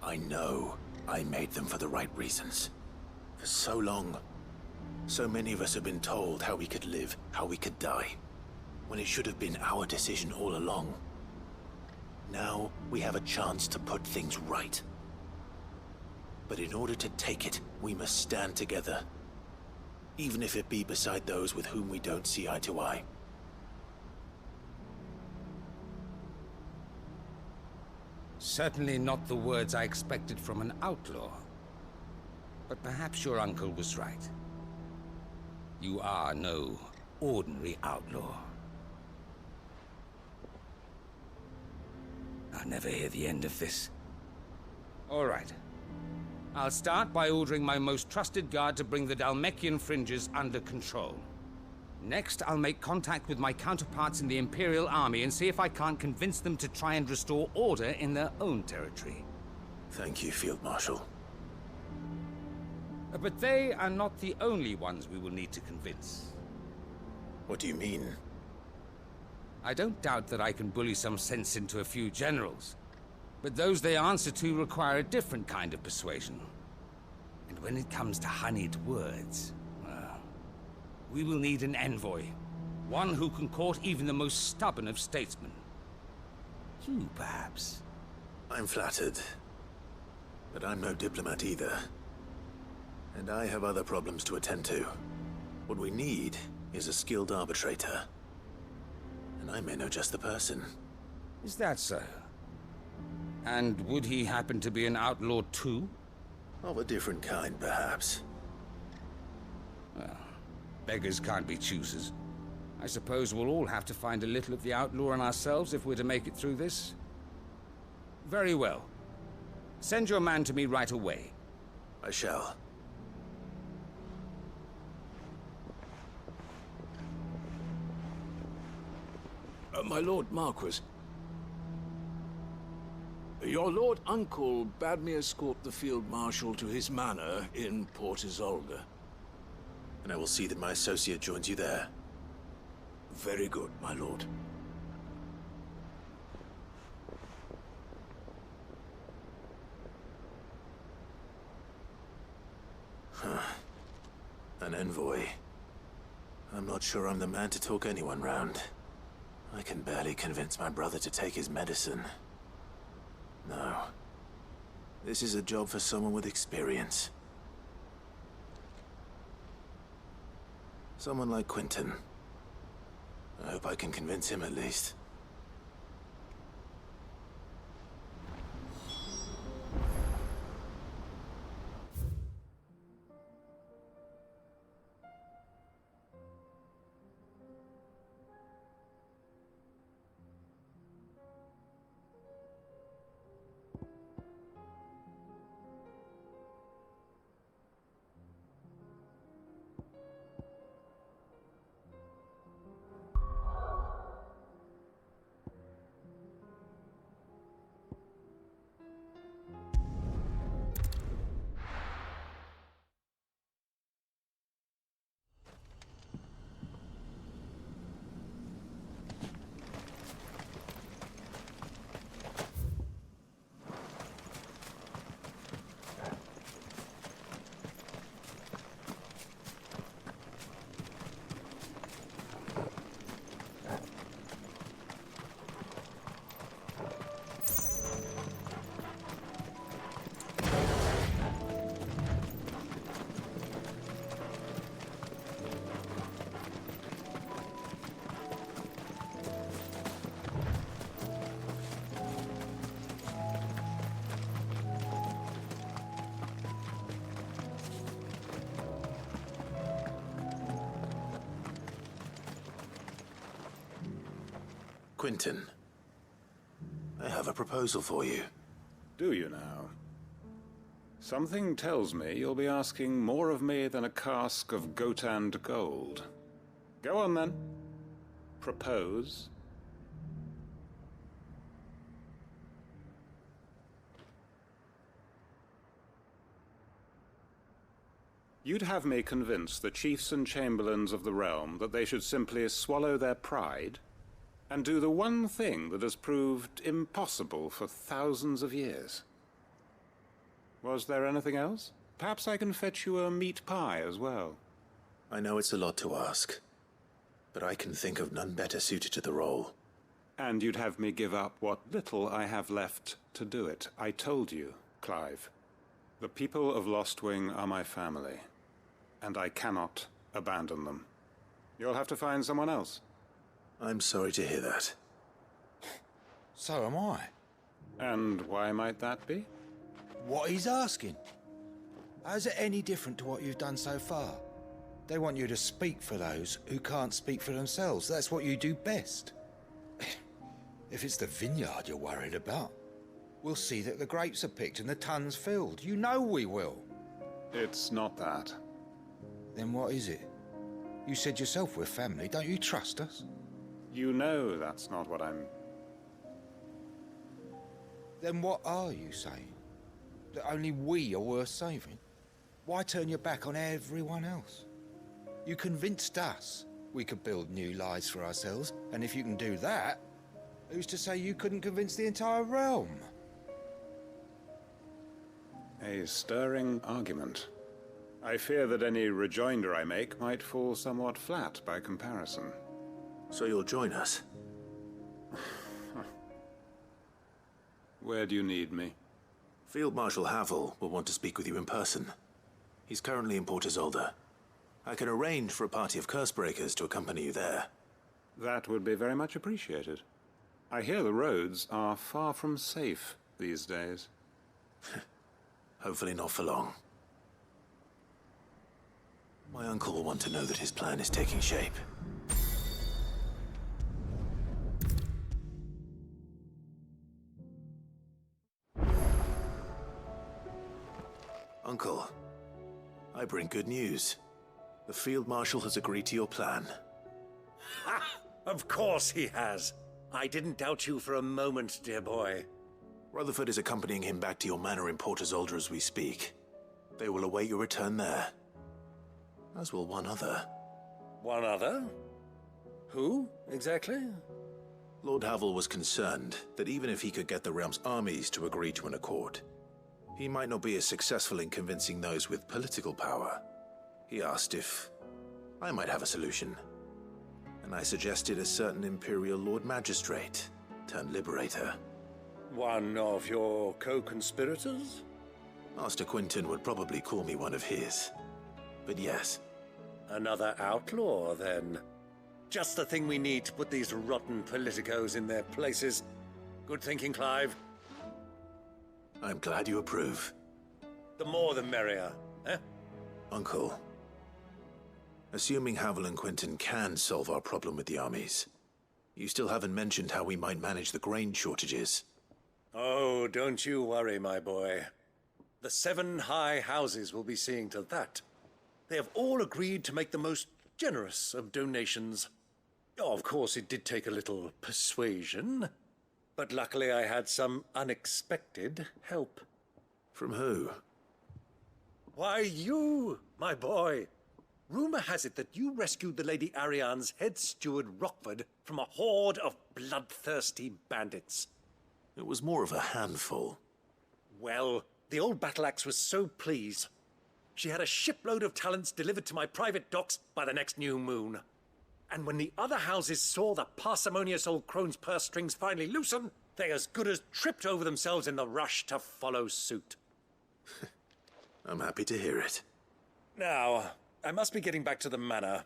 I know I made them for the right reasons. For so long, so many of us have been told how we could live, how we could die, when it should have been our decision all along. Now we have a chance to put things right. But in order to take it, we must stand together. Even if it be beside those with whom we don't see eye to eye. Certainly not the words I expected from an outlaw. But perhaps your uncle was right. You are no ordinary outlaw. I'll never hear the end of this. All right. I'll start by ordering my most trusted guard to bring the Dalmekian fringes under control. Next, I'll make contact with my counterparts in the Imperial Army and see if I can't convince them to try and restore order in their own territory. Thank you, Field Marshal. But they are not the only ones we will need to convince. What do you mean? I don't doubt that I can bully some sense into a few generals. But those they answer to require a different kind of persuasion. And when it comes to honeyed words, well, we will need an envoy. One who can court even the most stubborn of statesmen. You, perhaps? I'm flattered. But I'm no diplomat either. And I have other problems to attend to. What we need is a skilled arbitrator. And I may know just the person. Is that so? And would he happen to be an outlaw too? Of a different kind, perhaps. Well, beggars can't be choosers. I suppose we'll all have to find a little of the outlaw in ourselves if we're to make it through this. Very well. Send your man to me right away. I shall. My Lord Marquis. Your Lord Uncle bade me escort the Field Marshal to his manor in Port Isolde. And I will see that my associate joins you there. Very good, my lord. Huh. An envoy. I'm not sure I'm the man to talk anyone round. I can barely convince my brother to take his medicine. No. This is a job for someone with experience. Someone like Quentin. I hope I can convince him at least. Quentin, I have a proposal for you. Do you now? Something tells me you'll be asking more of me than a cask of Gotand gold. Go on then. Propose. You'd have me convince the chiefs and chamberlains of the realm that they should simply swallow their pride and do the one thing that has proved impossible for thousands of years. Was there anything else? Perhaps I can fetch you a meat pie as well. I know it's a lot to ask, but I can think of none better suited to the role. And you'd have me give up what little I have left to do it. I told you, Clive. The people of Lostwing are my family, and I cannot abandon them. You'll have to find someone else. I'm sorry to hear that. So am I. And why might that be? What he's asking. How's it any different to what you've done so far? They want you to speak for those who can't speak for themselves. That's what you do best. If it's the vineyard you're worried about, we'll see that the grapes are picked and the tons filled. You know we will. It's not that. Then what is it? You said yourself we're family. Don't you trust us? You know that's not what I'm... Then what are you saying? That only we are worth saving? Why turn your back on everyone else? You convinced us we could build new lives for ourselves, and if you can do that, who's to say you couldn't convince the entire realm? A stirring argument. I fear that any rejoinder I make might fall somewhat flat by comparison. So you'll join us? Where do you need me? Field Marshal Havel will want to speak with you in person. He's currently in Port Isolde. I can arrange for a party of Cursebreakers to accompany you there. That would be very much appreciated. I hear the roads are far from safe these days. Hopefully not for long. My uncle will want to know that his plan is taking shape. Uncle, I bring good news. The Field Marshal has agreed to your plan. Ha! Of course he has. I didn't doubt you for a moment, dear boy. Rutherford is accompanying him back to your manor in Port Isolde as we speak. They will await your return there. As will one other. One other? Who, exactly? Lord Havel was concerned that even if he could get the realm's armies to agree to an accord, he might not be as successful in convincing those with political power. He asked if I might have a solution, and I suggested a certain Imperial Lord Magistrate turned Liberator. One of your co-conspirators? Master Quinton would probably call me one of his, but yes. Another outlaw, then. Just the thing we need to put these rotten politicos in their places. Good thinking, Clive. I'm glad you approve. The more the merrier, eh? Uncle, assuming Havel and Quinton can solve our problem with the armies, you still haven't mentioned how we might manage the grain shortages. Oh, don't you worry, my boy. The 7 high houses will be seeing to that. They have all agreed to make the most generous of donations. Oh, of course, it did take a little persuasion, but luckily I had some unexpected help. From who? Why, you, my boy. Rumor has it that you rescued the Lady Ariane's head steward Rockford from a horde of bloodthirsty bandits. It was more of a handful. Well, the old battle-axe was so pleased. She had a shipload of talents delivered to my private docks by the next new moon. And when the other houses saw the parsimonious old crone's purse strings finally loosen, they as good as tripped over themselves in the rush to follow suit. I'm happy to hear it. Now, I must be getting back to the manor.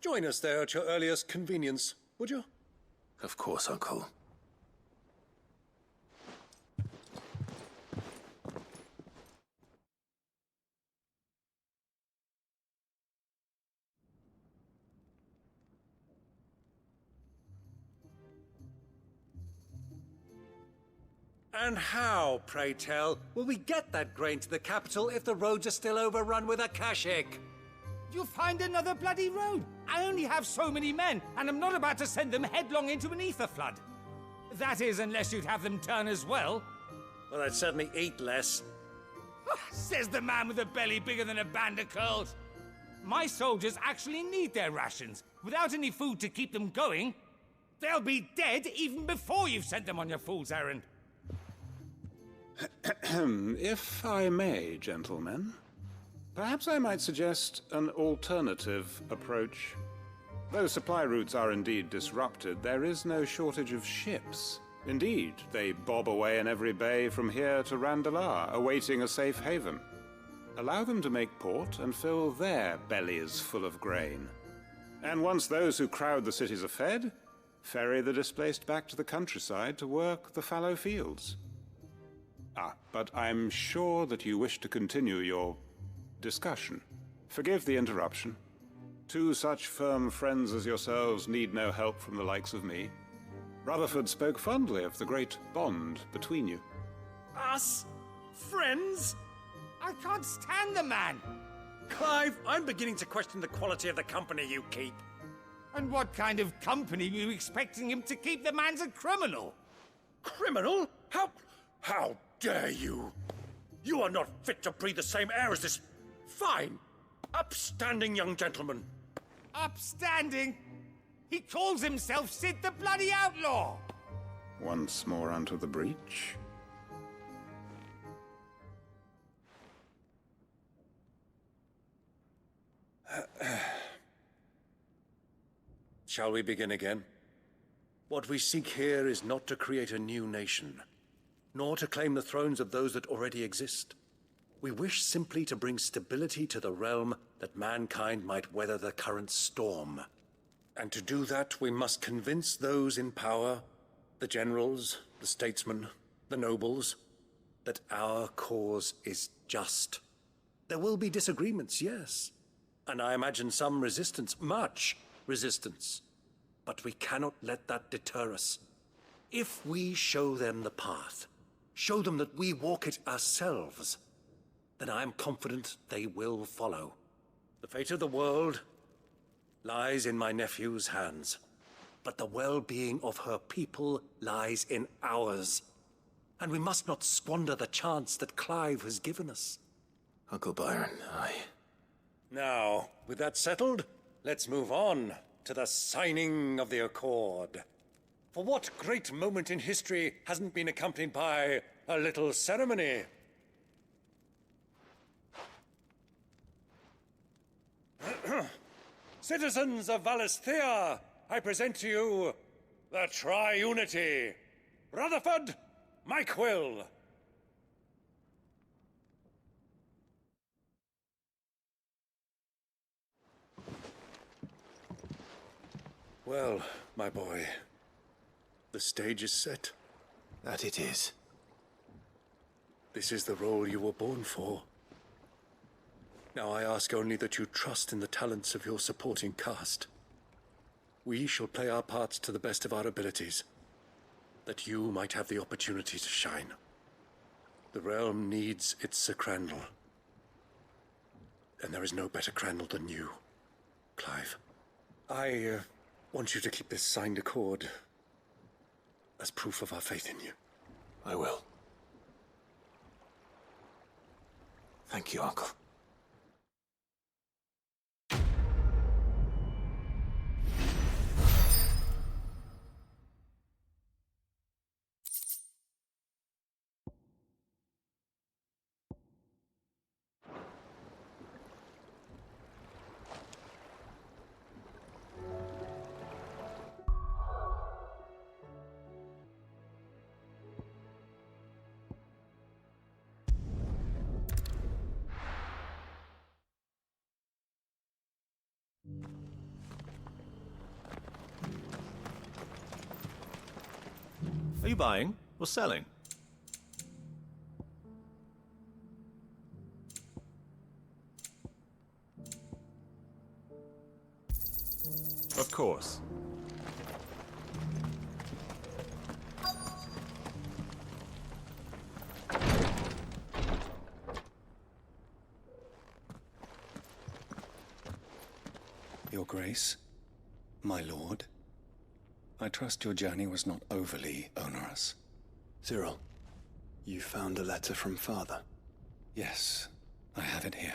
Join us there at your earliest convenience, would you? Of course, Uncle. And how, pray tell, will we get that grain to the capital if the roads are still overrun with Akashic? You'll find another bloody road. I only have so many men, and I'm not about to send them headlong into an ether flood. That is, unless you'd have them turn as well. Well, I'd certainly eat less. Says the man with a belly bigger than a band of curls. My soldiers actually need their rations. Without any food to keep them going, they'll be dead even before you've sent them on your fool's errand. If I may, gentlemen, perhaps I might suggest an alternative approach. Though supply routes are indeed disrupted, there is no shortage of ships. Indeed, they bob away in every bay from here to Randalar, awaiting a safe haven. Allow them to make port and fill their bellies full of grain. And once those who crowd the cities are fed, ferry the displaced back to the countryside to work the fallow fields. But I'm sure that you wish to continue your discussion. Forgive the interruption. 2 such firm friends as yourselves need no help from the likes of me. Rutherford spoke fondly of the great bond between you. Us? Friends? I can't stand the man! Clive, I'm beginning to question the quality of the company you keep. And what kind of company were you expecting him to keep? The man's a criminal! Criminal? How dare you? You are not fit to breathe the same air as this fine, upstanding young gentleman. Upstanding? He calls himself Sid the Bloody Outlaw! Once more onto the breach. Shall we begin again? What we seek here is not to create a new nation, nor to claim the thrones of those that already exist. We wish simply to bring stability to the realm that mankind might weather the current storm. And to do that, we must convince those in power, the generals, the statesmen, the nobles, that our cause is just. There will be disagreements, yes, and I imagine some resistance, much resistance. But we cannot let that deter us. If we show them the path, show them that we walk it ourselves, then I am confident they will follow. The fate of the world lies in my nephew's hands, but the well-being of her people lies in ours. And we must not squander the chance that Clive has given us. Uncle Byron, Now, with that settled, let's move on to the signing of the Accord. For what great moment in history hasn't been accompanied by a little ceremony? Citizens of Valisthea, I present to you the Triunity. Rutherford, Mike Will. Well, my boy, the stage is set. That it is. This is the role you were born for. Now I ask only that you trust in the talents of your supporting cast. We shall play our parts to the best of our abilities, that you might have the opportunity to shine. The realm needs its Sir Crandall. And there is no better Crandall than you, Clive. I want you to keep this signed accord as proof of our faith in you. I will. Thank you, Uncle. Are you buying or selling? Of course. Your Grace, my lord, I trust your journey was not overly onerous. Cyril, you found a letter from Father? Yes, I have it here.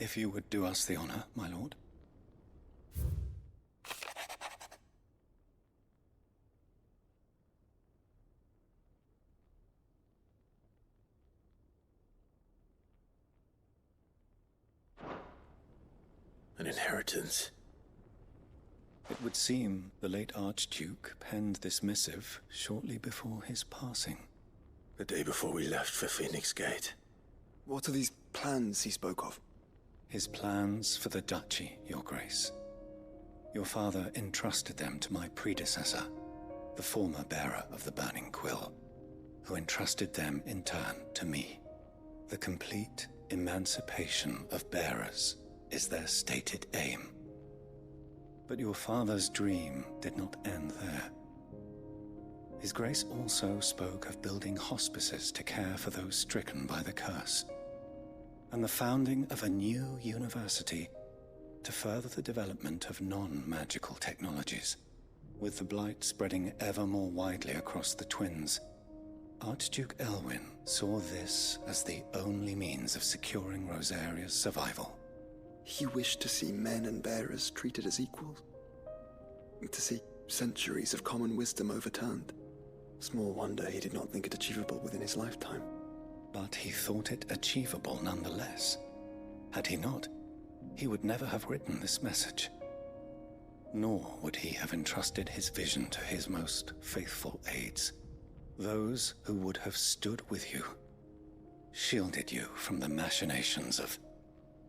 If you would do us the honor, my lord. An inheritance. It would seem the late Archduke penned this missive shortly before his passing. The day before we left for Phoenix Gate. What are these plans he spoke of? His plans for the duchy, Your Grace. Your father entrusted them to my predecessor, the former bearer of the Burning Quill, who entrusted them in turn to me. The complete emancipation of bearers is their stated aim. But your father's dream did not end there. His Grace also spoke of building hospices to care for those stricken by the curse, and the founding of a new university to further the development of non-magical technologies. With the blight spreading ever more widely across the twins, Archduke Elwyn saw this as the only means of securing Rosaria's survival. He wished to see men and bearers treated as equals. To see centuries of common wisdom overturned. Small wonder he did not think it achievable within his lifetime. But he thought it achievable nonetheless. Had he not, he would never have written this message. Nor would he have entrusted his vision to his most faithful aides. Those who would have stood with you, shielded you from the machinations of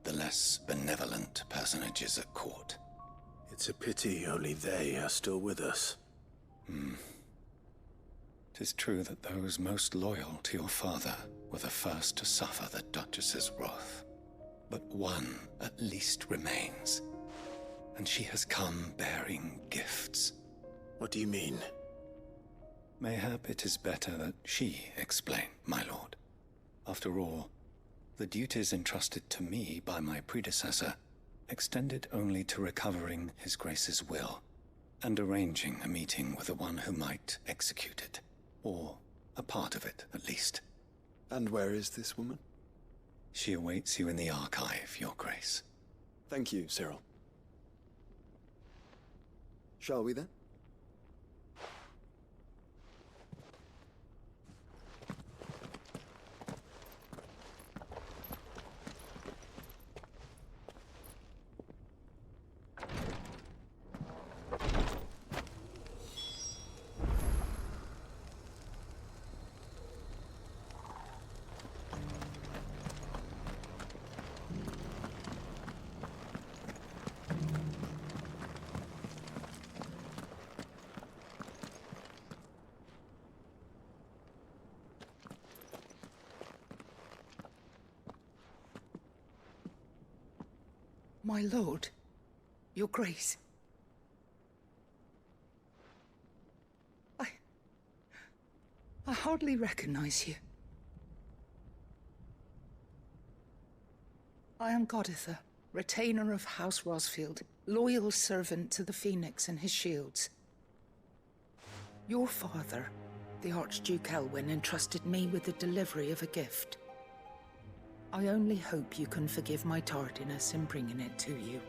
the less benevolent personages at court. It's a pity only they are still with us. 'Tis true that those most loyal to your father were the first to suffer the Duchess's wrath. But one at least remains, and she has come bearing gifts. What do you mean? Mayhap it is better that she explain, my lord. After all, the duties entrusted to me by my predecessor extended only to recovering His Grace's will and arranging a meeting with the one who might execute it, or a part of it, at least. And where is this woman? She awaits you in the archive, Your Grace. Thank you, Cyril. Shall we then? My lord, Your Grace. I hardly recognize you. I am Goditha, retainer of House Rosfield, loyal servant to the Phoenix and his shields. Your father, the Archduke Elwyn, entrusted me with the delivery of a gift. I only hope you can forgive my tardiness in bringing it to you.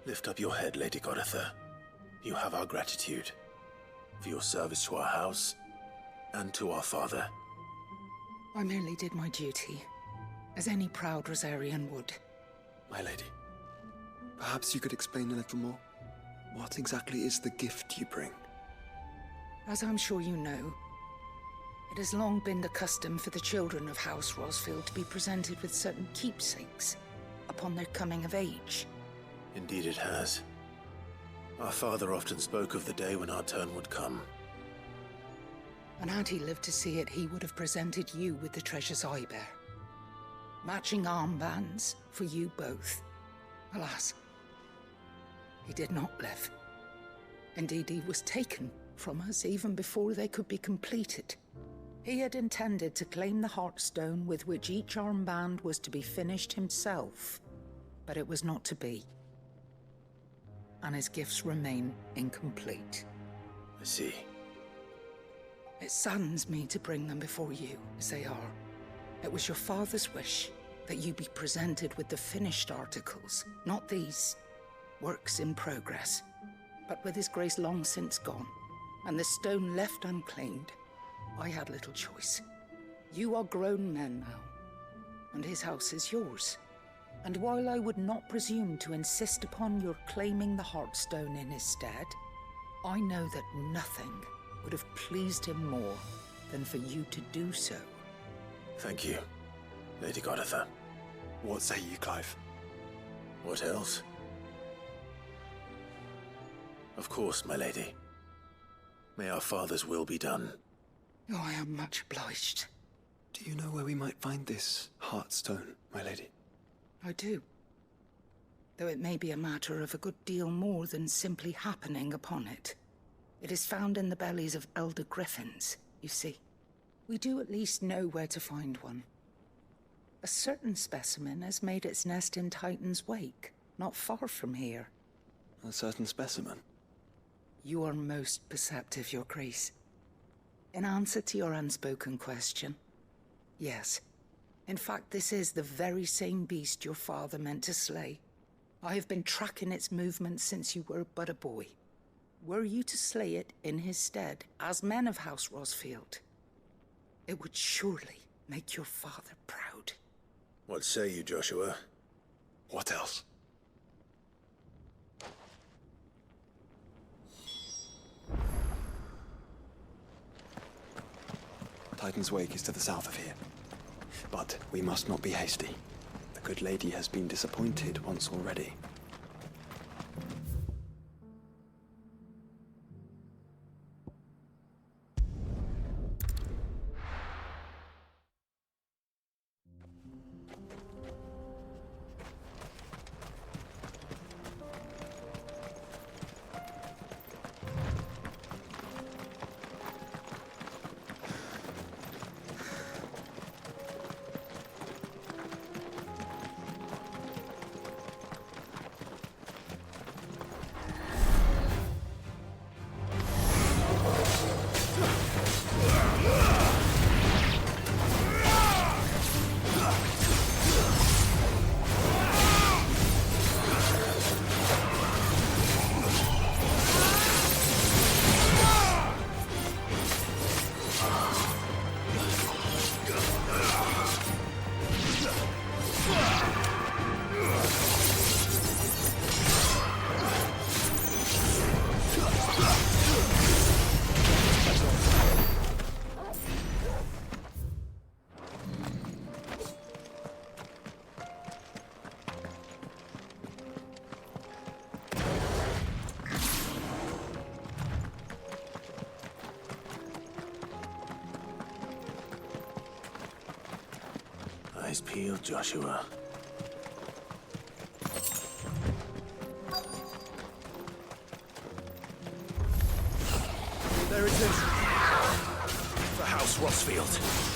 Lift up your head, Lady Goditha. You have our gratitude for your service to our house and to our father. I merely did my duty, as any proud Rosarian would. My lady, perhaps you could explain a little more? What exactly is the gift you bring? As I'm sure you know, it has long been the custom for the children of House Rosfield to be presented with certain keepsakes upon their coming of age. Indeed it has. Our father often spoke of the day when our turn would come. And had he lived to see it, he would have presented you with the treasures I bear. Matching armbands for you both. Alas, he did not live. Indeed, he was taken from us even before they could be completed. He had intended to claim the Heartstone with which each armband was to be finished himself, but it was not to be. And his gifts remain incomplete. I see. It saddens me to bring them before you, as they are. It was your father's wish that you be presented with the finished articles, not these works in progress. But with His Grace long since gone, and the stone left unclaimed, I had little choice. You are grown men now, and his house is yours. And while I would not presume to insist upon your claiming the Heartstone in his stead, I know that nothing would have pleased him more than for you to do so. Thank you, Lady Goditha. What say you, Clive? What else? Of course, my lady. May our father's will be done. Oh, I am much obliged. Do you know where we might find this Heartstone, my lady? I do. Though it may be a matter of a good deal more than simply happening upon it. It is found in the bellies of elder griffins, you see. We do at least know where to find one. A certain specimen has made its nest in Titan's Wake, not far from here. A certain specimen? You are most perceptive, Your Grace. In answer to your unspoken question, yes. In fact, this is the very same beast your father meant to slay. I have been tracking its movements since you were but a boy. Were you to slay it in his stead, as men of House Rosfield, it would surely make your father proud. What say you, Joshua? What else? Titan's Wake is to the south of here. But we must not be hasty. The good lady has been disappointed once already. Eyes peeled, Joshua. There it is. The House Rossfield.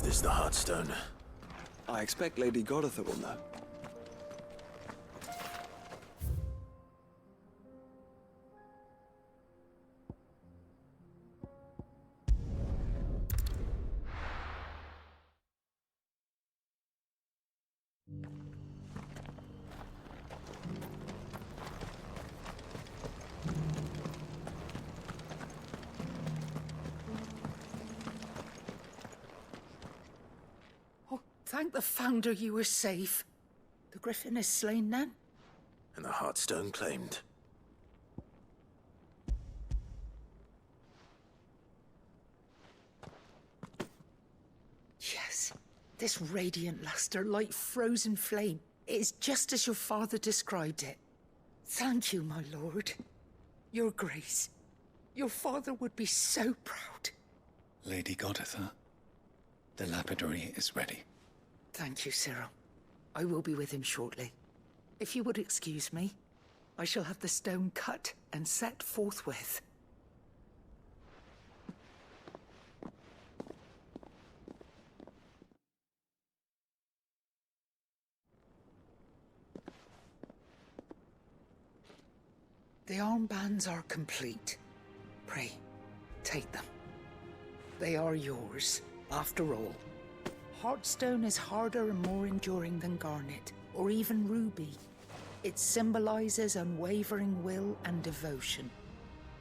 Is this the Heartstone? I expect Lady Goditha will know. Thank the Founder you were safe. The Griffin is slain then? And the Heartstone claimed. Yes. This radiant luster, like frozen flame. It is just as your father described it. Thank you, my lord. Your Grace. Your father would be so proud. Lady Goditha, the lapidary is ready. Thank you, Cyril. I will be with him shortly. If you would excuse me, I shall have the stone cut and set forthwith. The armbands are complete. Pray, take them. They are yours, after all. Heartstone is harder and more enduring than garnet, or even ruby. It symbolizes unwavering will and devotion.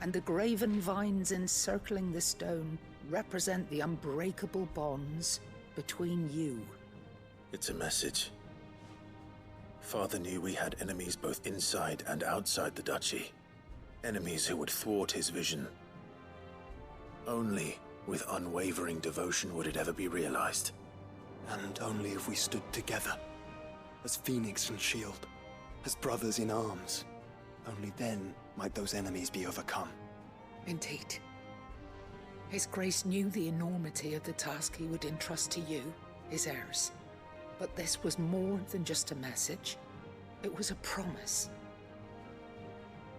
And the graven vines encircling the stone represent the unbreakable bonds between you. It's a message. Father knew we had enemies both inside and outside the duchy. Enemies who would thwart his vision. Only with unwavering devotion would it ever be realized. And only if we stood together, as Phoenix and Shield, as brothers in arms. Only then might those enemies be overcome. Indeed. His Grace knew the enormity of the task he would entrust to you, his heirs. But this was more than just a message. It was a promise.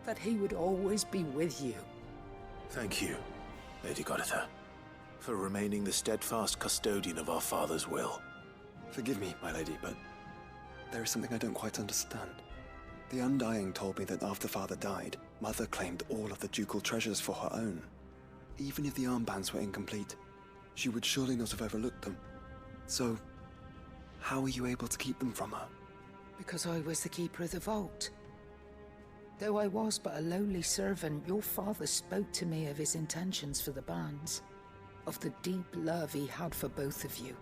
That he would always be with you. Thank you, Lady Goditha, for remaining the steadfast custodian of our father's will. Forgive me, my lady, but there is something I don't quite understand. The Undying told me that after Father died, Mother claimed all of the ducal treasures for her own. Even if the armbands were incomplete, she would surely not have overlooked them. So, how were you able to keep them from her? Because I was the keeper of the vault. Though I was but a lowly servant, your father spoke to me of his intentions for the bands, of the deep love he had for both of you,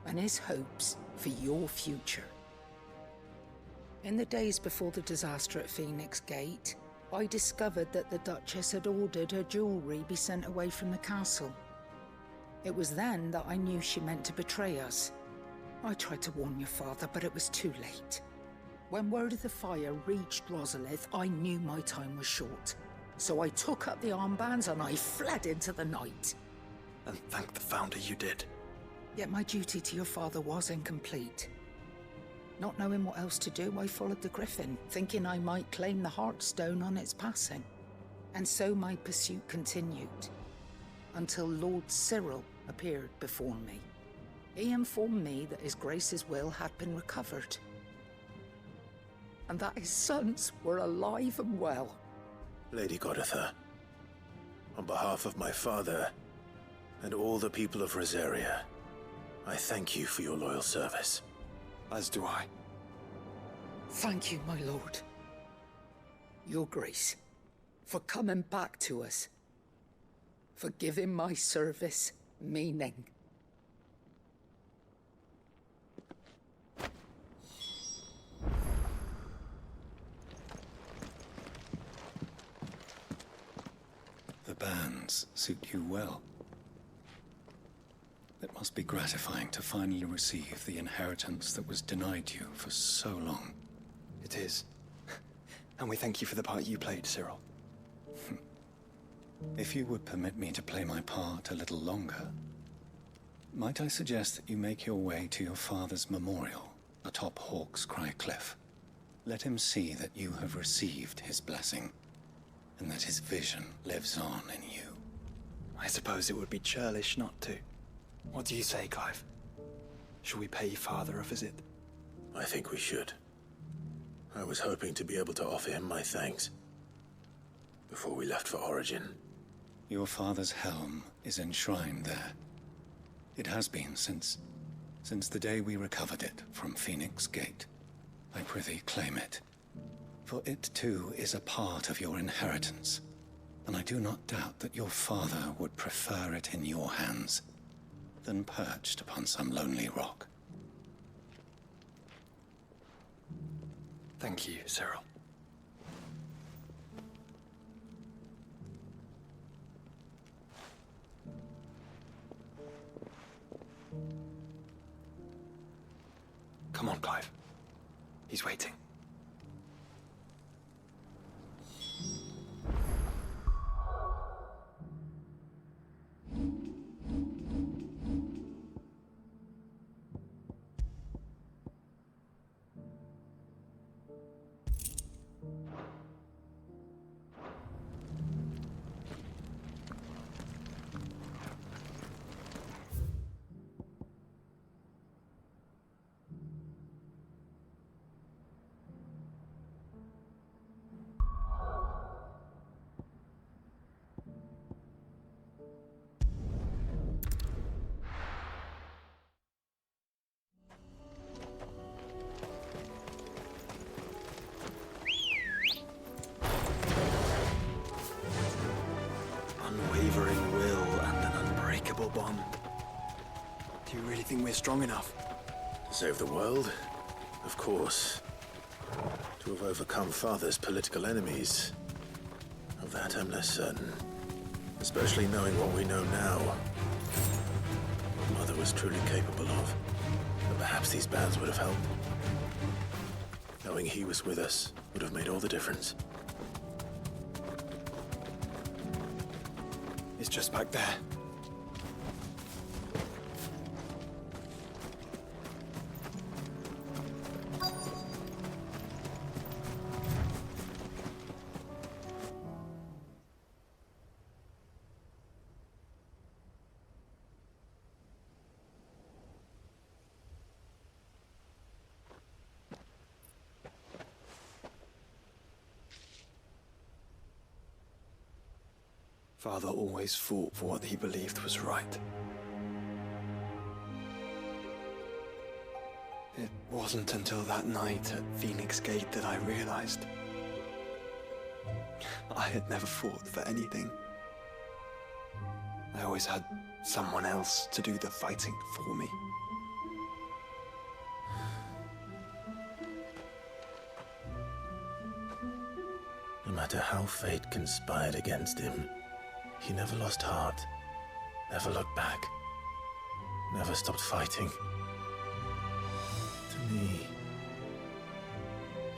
and his hopes for your future. In the days before the disaster at Phoenix Gate, I discovered that the Duchess had ordered her jewelry be sent away from the castle. It was then that I knew she meant to betray us. I tried to warn your father, but it was too late. When word of the fire reached Rosalith, I knew my time was short. So I took up the armbands and I fled into the night. And thank the Founder you did. Yet my duty to your father was incomplete. Not knowing what else to do, I followed the Griffin, thinking I might claim the Heartstone on its passing. And so my pursuit continued, until Lord Cyril appeared before me. He informed me that His Grace's will had been recovered, and that his sons were alive and well. Lady Goditha, on behalf of my father and all the people of Rosaria, I thank you for your loyal service. As do I. Thank you, my lord. Your Grace, for coming back to us. For giving my service meaning. The bands suit you well. It must be gratifying to finally receive the inheritance that was denied you for so long. It is. And we thank you for the part you played, Cyril. If you would permit me to play my part a little longer, might I suggest that you make your way to your father's memorial atop Hawk's Cry Cliff? Let him see that you have received his blessing, and that his vision lives on in you. I suppose it would be churlish not to. What do you say, Clive? Shall we pay Father a visit? I think we should. I was hoping to be able to offer him my thanks before we left for Origin. Your father's helm is enshrined there. It has been since the day we recovered it from Phoenix Gate. I prithee claim it. For it too is a part of your inheritance, and I do not doubt that your father would prefer it in your hands than perched upon some lonely rock. Thank you, Cyril. Come on, Clive. He's waiting. Unwavering will and an unbreakable bond. Do you really think we're strong enough? To save the world? Of course. To have overcome Father's political enemies? Of that I'm less certain. Especially knowing what we know now. What Mother was truly capable of. But perhaps these bands would have helped. Knowing he was with us would have made all the difference. It's just back there. Father always fought for what he believed was right. It wasn't until that night at Phoenix Gate that I realized I had never fought for anything. I always had someone else to do the fighting for me. No matter how fate conspired against him, he never lost heart, never looked back, never stopped fighting. To me,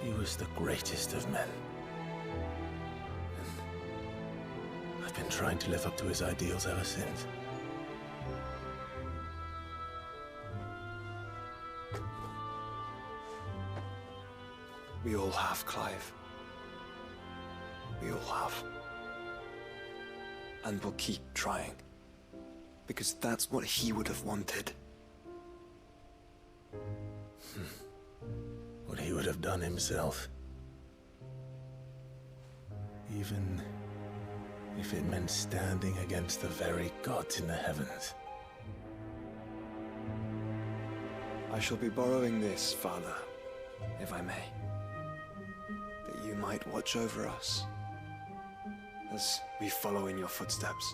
he was the greatest of men. And I've been trying to live up to his ideals ever since. We all have, Clive. We all have. And we'll keep trying. Because that's what he would have wanted. What he would have done himself. Even if it meant standing against the very gods in the heavens. I shall be borrowing this, Father, if I may. That you might watch over us as we follow in your footsteps.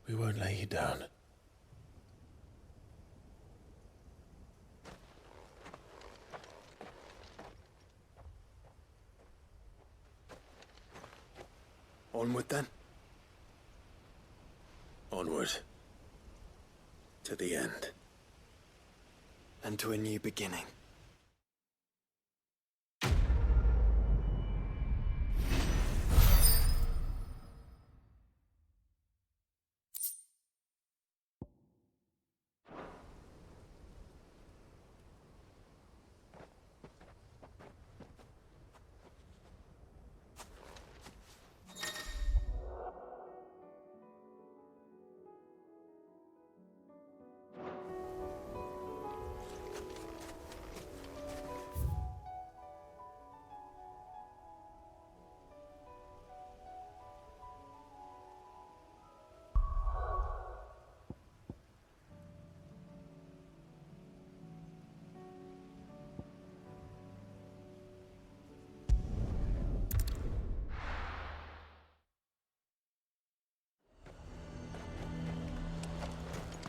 We won't lay you down. Onward then. Onward. To the end. And to a new beginning.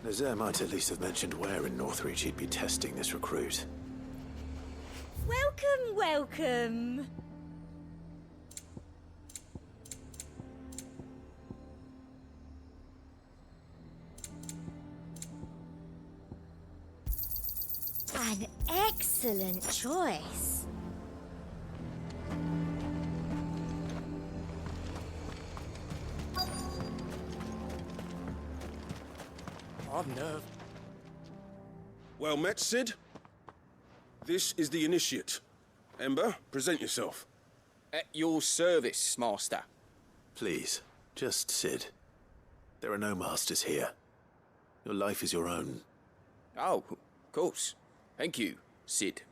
Nazaire might at least have mentioned where in Northreach he'd be testing this recruit. Welcome, welcome. An excellent choice. I'm nerved. Well met, Sid. This is the initiate. Ember, present yourself. At your service, Master. Please, just Sid. There are no masters here. Your life is your own. Oh, of course. Thank you, Sid.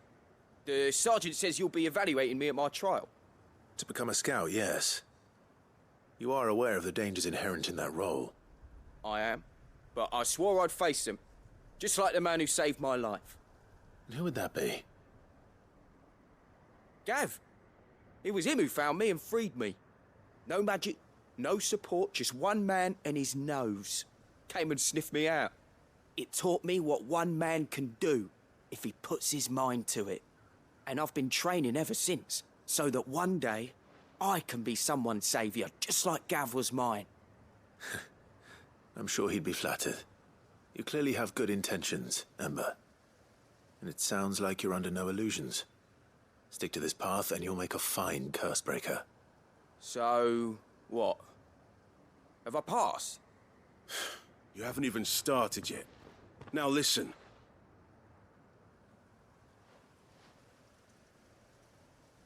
The sergeant says you'll be evaluating me at my trial. To become a scout, yes. You are aware of the dangers inherent in that role. I am. But I swore I'd face them. Just like the man who saved my life. And who would that be? Gav. It was him who found me and freed me. No magic, no support, just one man and his nose. Came and sniffed me out. It taught me what one man can do if he puts his mind to it. And I've been training ever since, so that one day I can be someone's saviour, just like Gav was mine. I'm sure he'd be flattered. You clearly have good intentions, Ember. And it sounds like you're under no illusions. Stick to this path and you'll make a fine cursebreaker. So, what? Have I passed? You haven't even started yet. Now listen.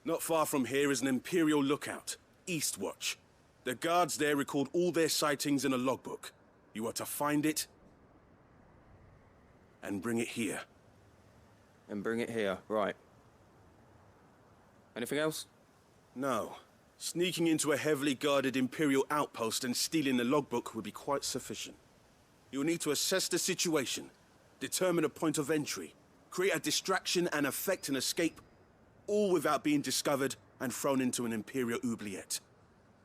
Not far from here is an Imperial lookout, Eastwatch. The guards there record all their sightings in a logbook. You are to find it and bring it here. And bring it here, right. Anything else? No. Sneaking into a heavily guarded Imperial outpost and stealing the logbook would be quite sufficient. You'll need to assess the situation, determine a point of entry, create a distraction and effect an escape, all without being discovered and thrown into an Imperial oubliette.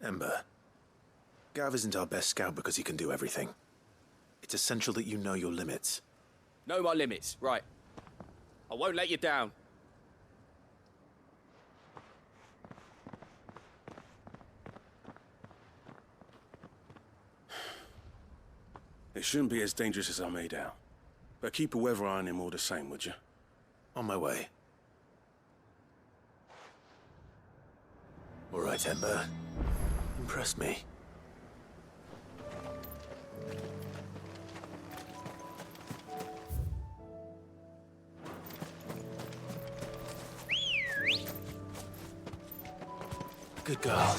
Ember, Gav isn't our best scout because he can do everything. It's essential that you know your limits. Know my limits, right. I won't let you down. It shouldn't be as dangerous as I made out. But keep a weather eye on him all the same, would you? On my way. All right, Ember. Impress me. Good girl.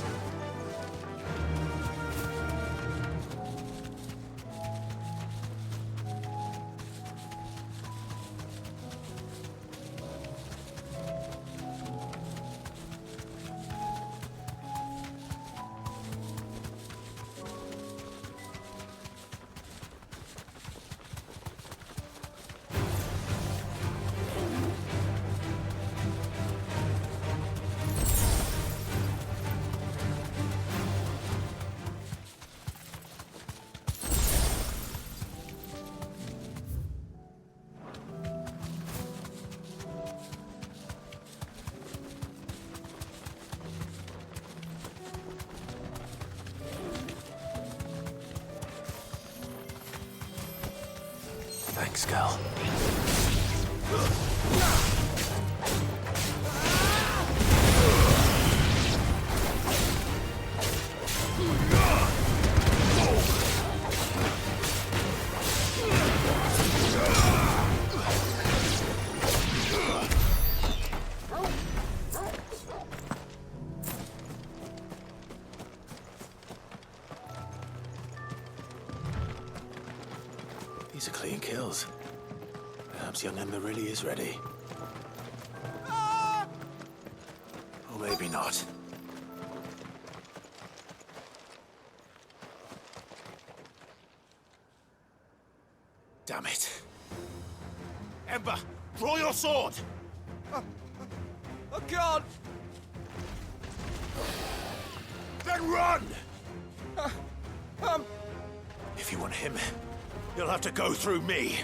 Thanks, Cal. These are clean kills. Perhaps young Ember really is ready. Or maybe not. Damn it. Ember, draw your sword! I can't! Then run! If you want him, you'll have to go through me.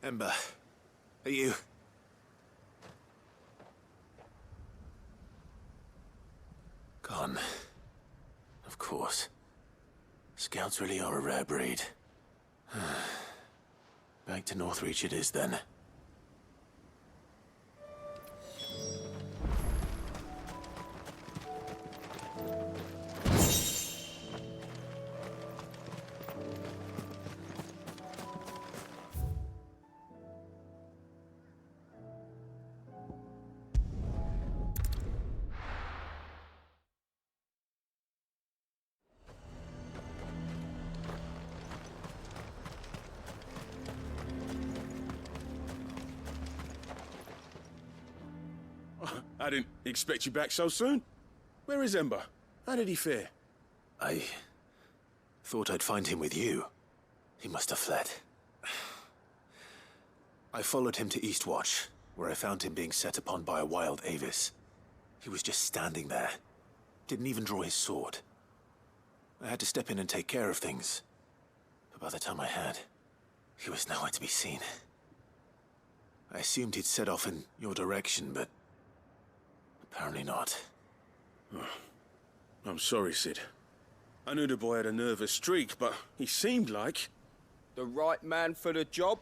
Ember, are you... Gone. Of course. Scouts really are a rare breed. Back to Northreach it is then. I didn't expect you back so soon. Where is Ember? How did he fare? I thought I'd find him with you. He must have fled. I followed him to Eastwatch, where I found him being set upon by a wild Avis. He was just standing there. Didn't even draw his sword. I had to step in and take care of things. But by the time I had, he was nowhere to be seen. I assumed he'd set off in your direction, but apparently not. I'm sorry, Sid. I knew the boy had a nervous streak, but he seemed like... The right man for the job?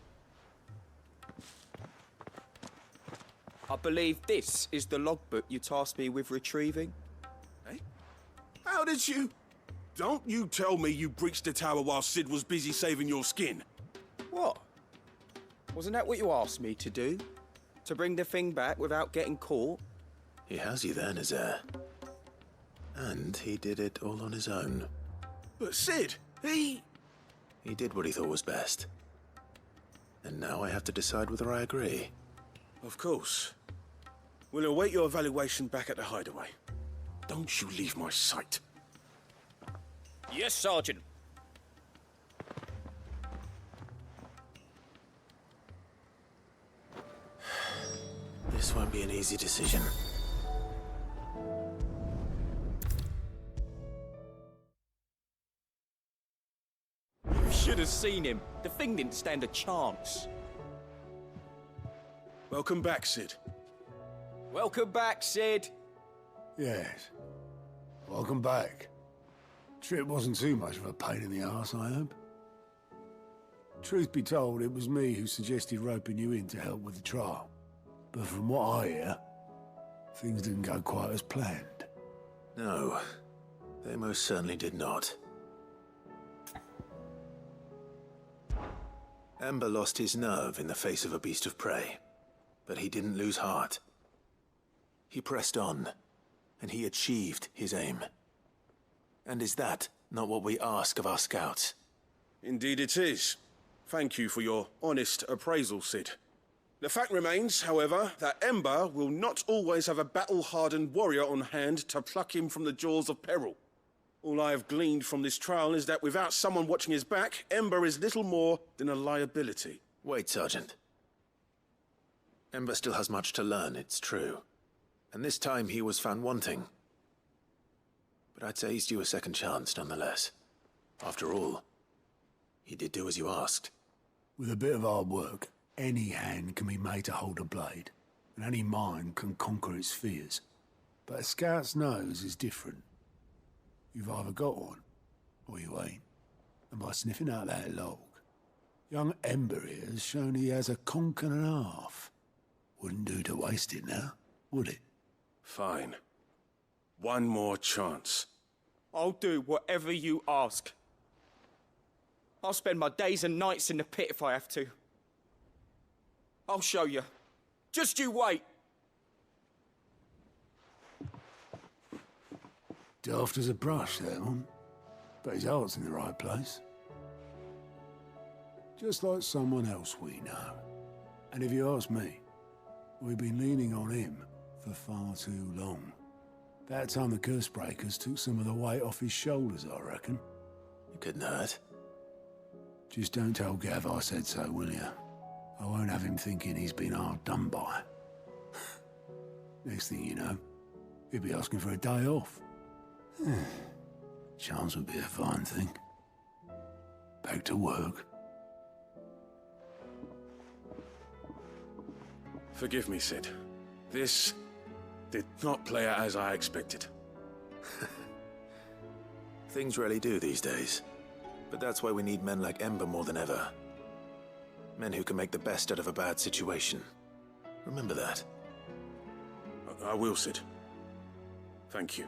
I believe this is the logbook you tasked me with retrieving. Eh? How did you... Don't you tell me you breached the tower while Sid was busy saving your skin. What? Wasn't that what you asked me to do? To bring the thing back without getting caught? He has you there, Nazaire. And he did it all on his own. But Sid, he did what he thought was best. And now I have to decide whether I agree. Of course. We'll await your evaluation back at the hideaway. Don't you leave my sight. Yes, Sergeant. This won't be an easy decision. You should have seen him. The thing didn't stand a chance. Welcome back, Sid. Welcome back, Sid. Yes. Welcome back. Trip wasn't too much of a pain in the arse, I hope. Truth be told, it was me who suggested roping you in to help with the trial. But from what I hear, things didn't go quite as planned. No, they most certainly did not. Ember lost his nerve in the face of a beast of prey, but he didn't lose heart. He pressed on, and he achieved his aim. And is that not what we ask of our scouts? Indeed it is. Thank you for your honest appraisal, Sid. The fact remains, however, that Ember will not always have a battle-hardened warrior on hand to pluck him from the jaws of peril. All I have gleaned from this trial is that without someone watching his back, Ember is little more than a liability. Wait, Sergeant. Ember still has much to learn, it's true. And this time he was found wanting. But I'd say he's due a second chance, nonetheless. After all, he did do as you asked. With a bit of hard work, any hand can be made to hold a blade, and any mind can conquer its fears. But a scout's nose is different. You've either got one, or you ain't. And by sniffing out that log, young Ember here has shown he has a conch and a half. Wouldn't do to waste it now, would it? Fine. One more chance. I'll do whatever you ask. I'll spend my days and nights in the pit if I have to. I'll show you. Just you wait. Daft as a brush, that one. But his heart's in the right place. Just like someone else we know. And if you ask me, we've been leaning on him for far too long. That time the curse breakers took some of the weight off his shoulders, I reckon. It couldn't hurt. Just don't tell Gav I said so, will you? I won't have him thinking he's been hard done by. Next thing you know, he'll be asking for a day off. Chance would be a fine thing. Back to work. Forgive me, Sid. This did not play out as I expected. Things rarely do these days. But that's why we need men like Ember more than ever. Men who can make the best out of a bad situation. Remember that. I will, Sid. Thank you.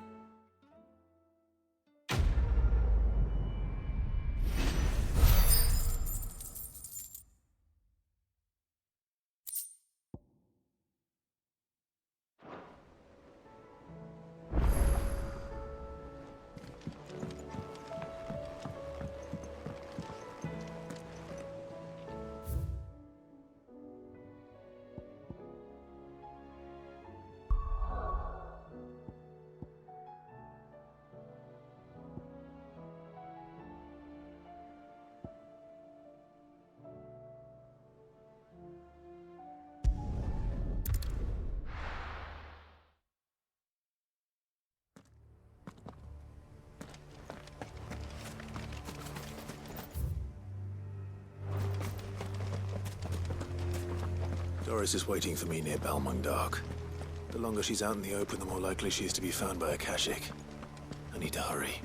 Doris is waiting for me near Balmung Dark. The longer she's out in the open, the more likely she is to be found by a Kashik. I need to hurry.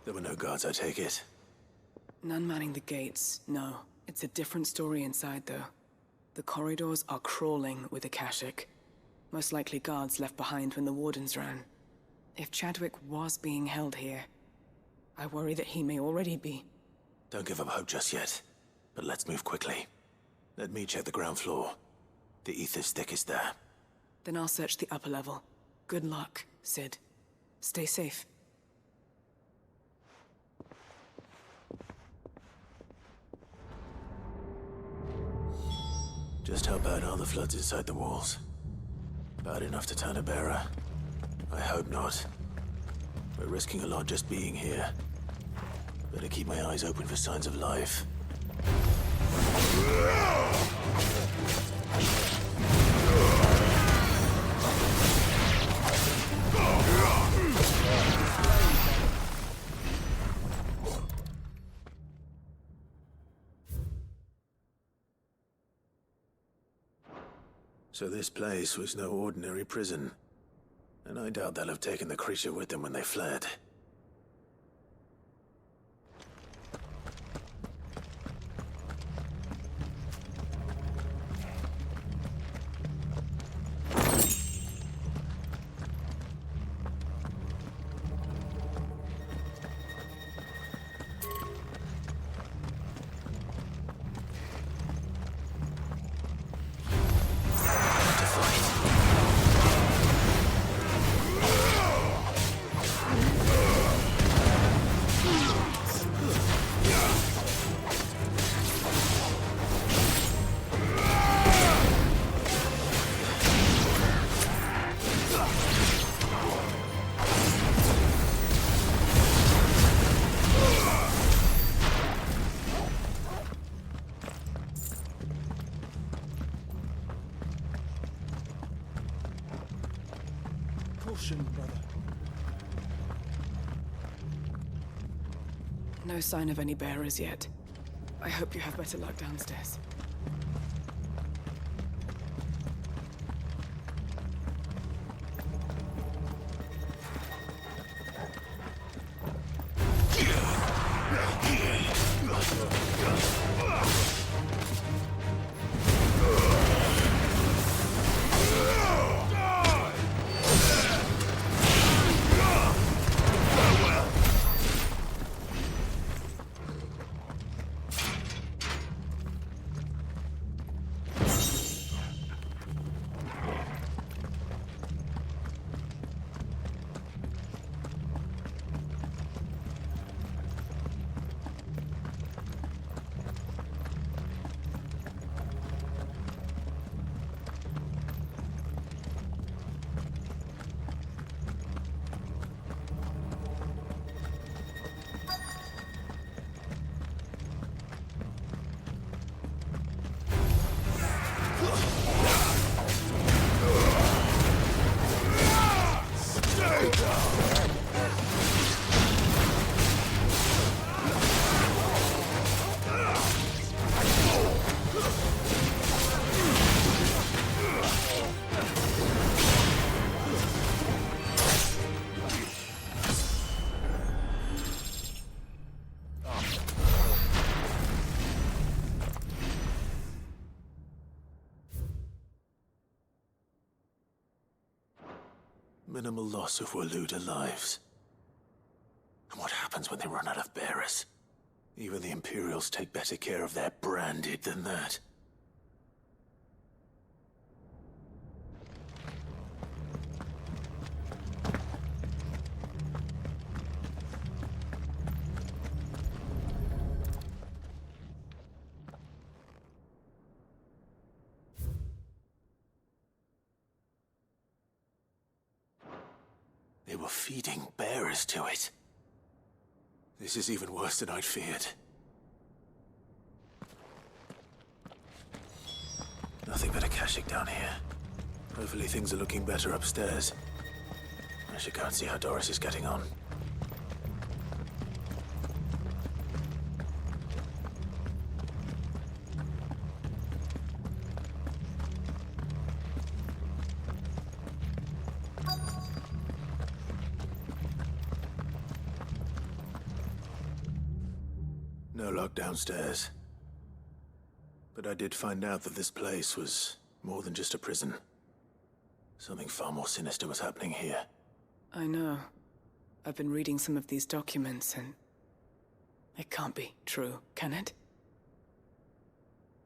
There were no guards, I take it? None manning the gates, no. It's a different story inside, though. The corridors are crawling with Akashic. Most likely guards left behind when the wardens ran. If Chadwick was being held here, I worry that he may already be. Don't give up hope just yet, but let's move quickly. Let me check the ground floor. The ether's thickest there. Then I'll search the upper level. Good luck, Sid. Stay safe. Just how bad are the floods inside the walls? Bad enough to turn a bearer? I hope not. We're risking a lot just being here. Better keep my eyes open for signs of life. So this place was no ordinary prison. And I doubt they'll have taken the creature with them when they fled. Brother. No sign of any bearers yet. I hope you have better luck downstairs. Minimal loss of Waluda lives. And what happens when they run out of bearers? Even the Imperials take better care of their branded than that. They were feeding bearers to it. This is even worse than I'd feared. Nothing but Akashic down here. Hopefully things are looking better upstairs. I should go and see how Doris is getting on. No lock downstairs. But I did find out that this place was more than just a prison. Something far more sinister was happening here. I know. I've been reading some of these documents, and it can't be true, can it?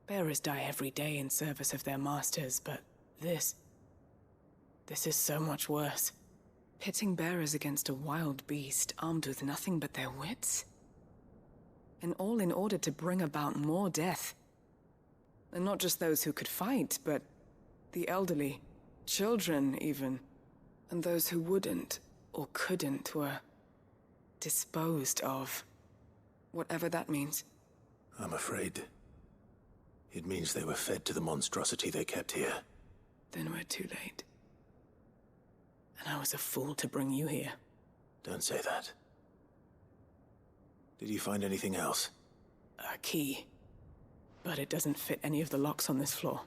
Bearers die every day in service of their masters, but this is so much worse. Pitting bearers against a wild beast armed with nothing but their wits? And all in order to bring about more death. And not just those who could fight, but the elderly, children even. And those who wouldn't or couldn't were disposed of. Whatever that means. I'm afraid it means they were fed to the monstrosity they kept here. Then we're too late. And I was a fool to bring you here. Don't say that. Did you find anything else? A key. But it doesn't fit any of the locks on this floor.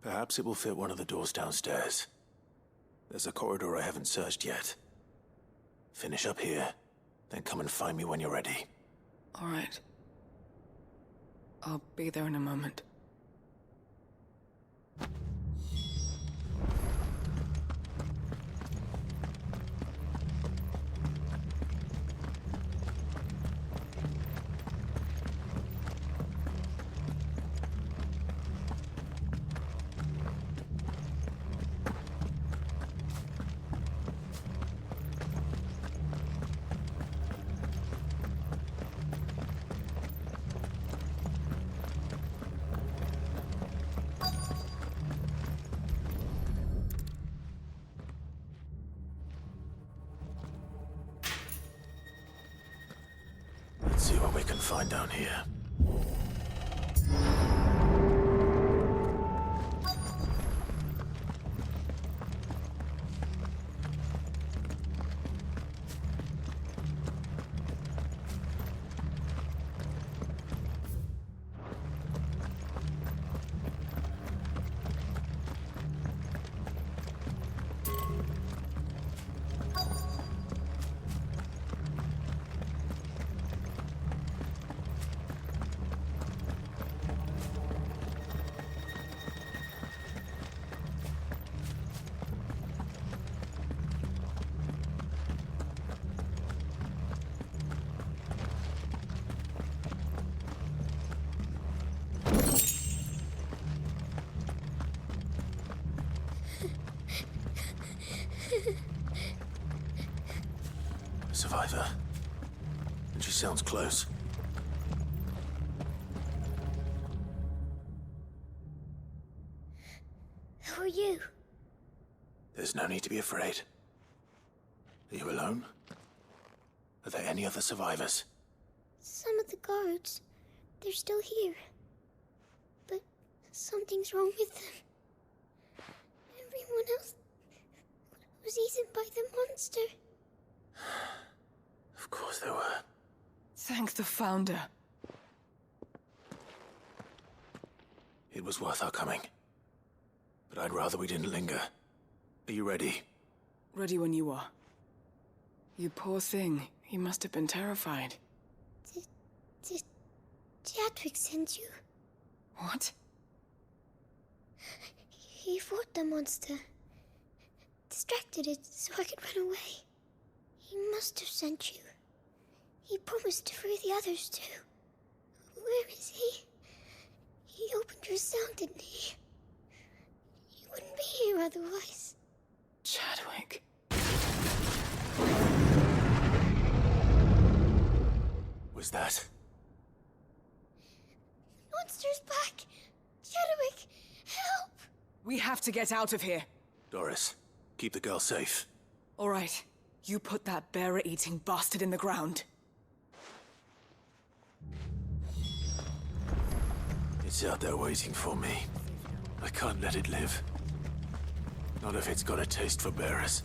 Perhaps it will fit one of the doors downstairs. There's a corridor I haven't searched yet. Finish up here, then come and find me when you're ready. All right. I'll be there in a moment. Let's see what we can find down here. Survivor. And she sounds close. Who are you? There's no need to be afraid. Are you alone? Are there any other survivors? Some of the guards. They're still here. But something's wrong with them. Everyone else was eaten by the monster. Of course there were. Thank the Founder. It was worth our coming. But I'd rather we didn't linger. Are you ready? Ready when you are. You poor thing. He must have been terrified. Did Chadwick send you? What? He fought the monster. Distracted it so I could run away. He must have sent you. He promised to free the others too. Where is he? He opened your cell, didn't he? He wouldn't be here otherwise. Chadwick. Was that? Monster's back! Chadwick, help! We have to get out of here. Doris, keep the girl safe. All right. You put that bearer-eating bastard in the ground. It's out there waiting for me. I can't let it live. Not if it's got a taste for bearers.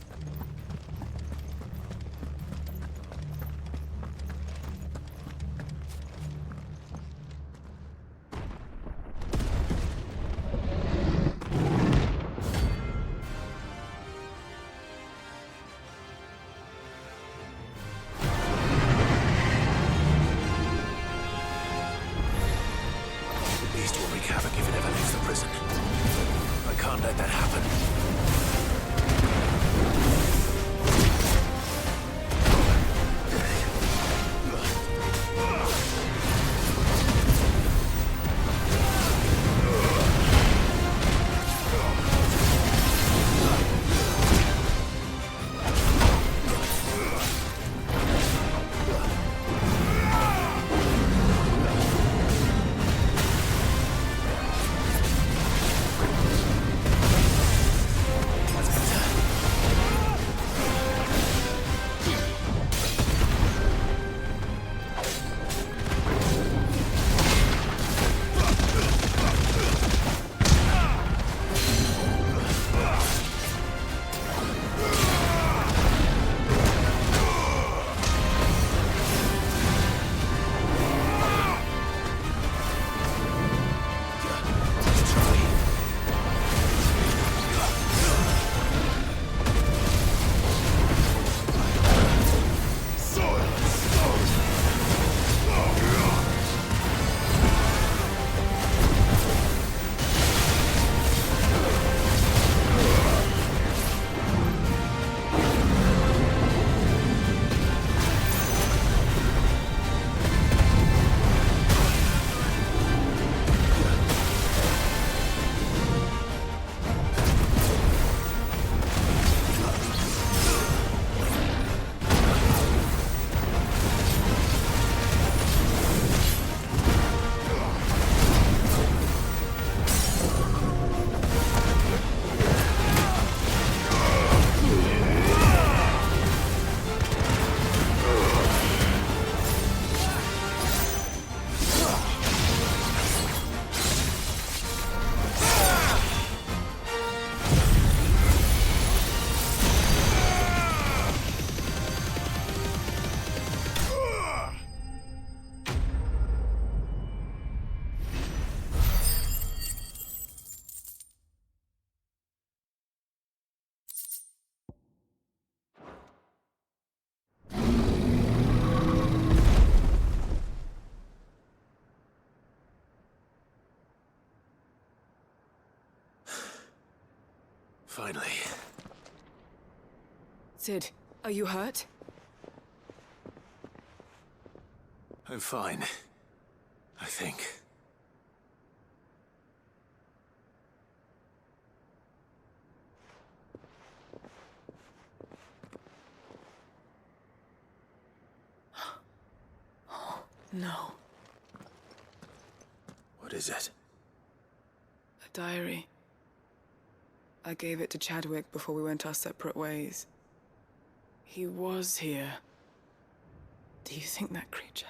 Finally. Sid, are you hurt? I'm fine. I think. No. What is it? A diary. I gave it to Chadwick before we went our separate ways. He was here. Do you think that creature?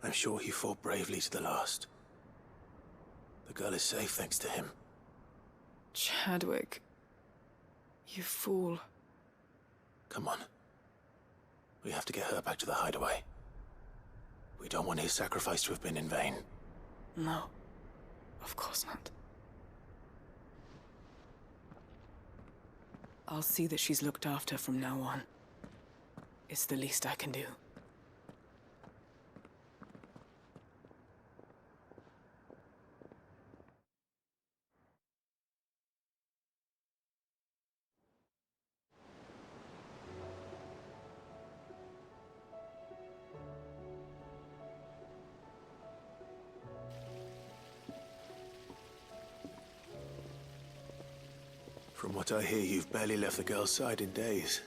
I'm sure he fought bravely to the last. The girl is safe thanks to him. Chadwick. You fool. Come on. We have to get her back to the hideaway. We don't want his sacrifice to have been in vain. No. Of course not. I'll see that she's looked after from now on. It's the least I can do. From what I hear, you've barely left the girl's side in days.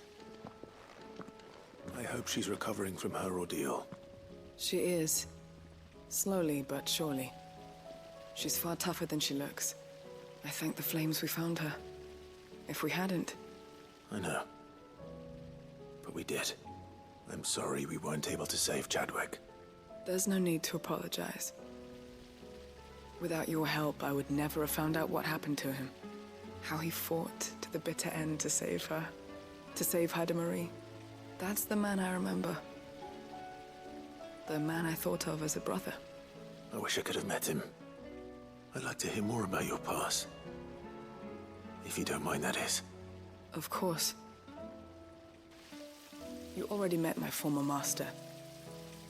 I hope she's recovering from her ordeal. She is. Slowly but surely. She's far tougher than she looks. I thank the flames we found her. If we hadn't... I know. But we did. I'm sorry we weren't able to save Chadwick. There's no need to apologize. Without your help, I would never have found out what happened to him. How he fought to the bitter end to save her. To save Haida Marie. That's the man I remember. The man I thought of as a brother. I wish I could have met him. I'd like to hear more about your past. If you don't mind, that is. Of course. You already met my former master.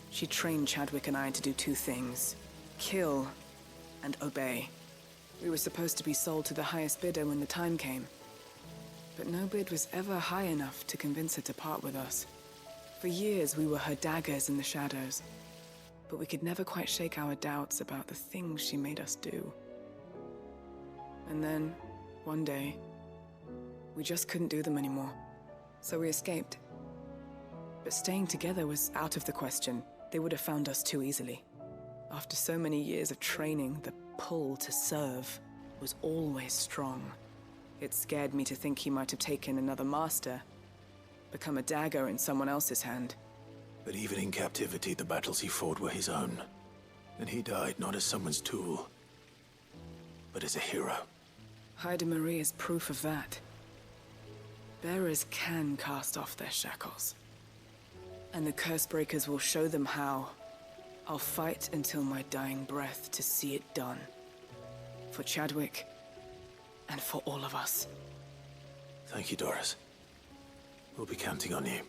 She trained Chadwick and I to do two things. Kill and obey. We were supposed to be sold to the highest bidder when the time came. But no bid was ever high enough to convince her to part with us. For years, we were her daggers in the shadows. But we could never quite shake our doubts about the things she made us do. And then, one day, we just couldn't do them anymore. So we escaped. But staying together was out of the question. They would have found us too easily. After so many years of training, the pull to serve was always strong. It scared me to think he might have taken another master, become a dagger in someone else's hand. But even in captivity, the battles he fought were his own. And he died not as someone's tool, but as a hero. Haida Marie is proof of that. Bearers can cast off their shackles. And the Cursebreakers will show them how. I'll fight until my dying breath to see it done. For Chadwick, and for all of us. Thank you, Doris. We'll be counting on you.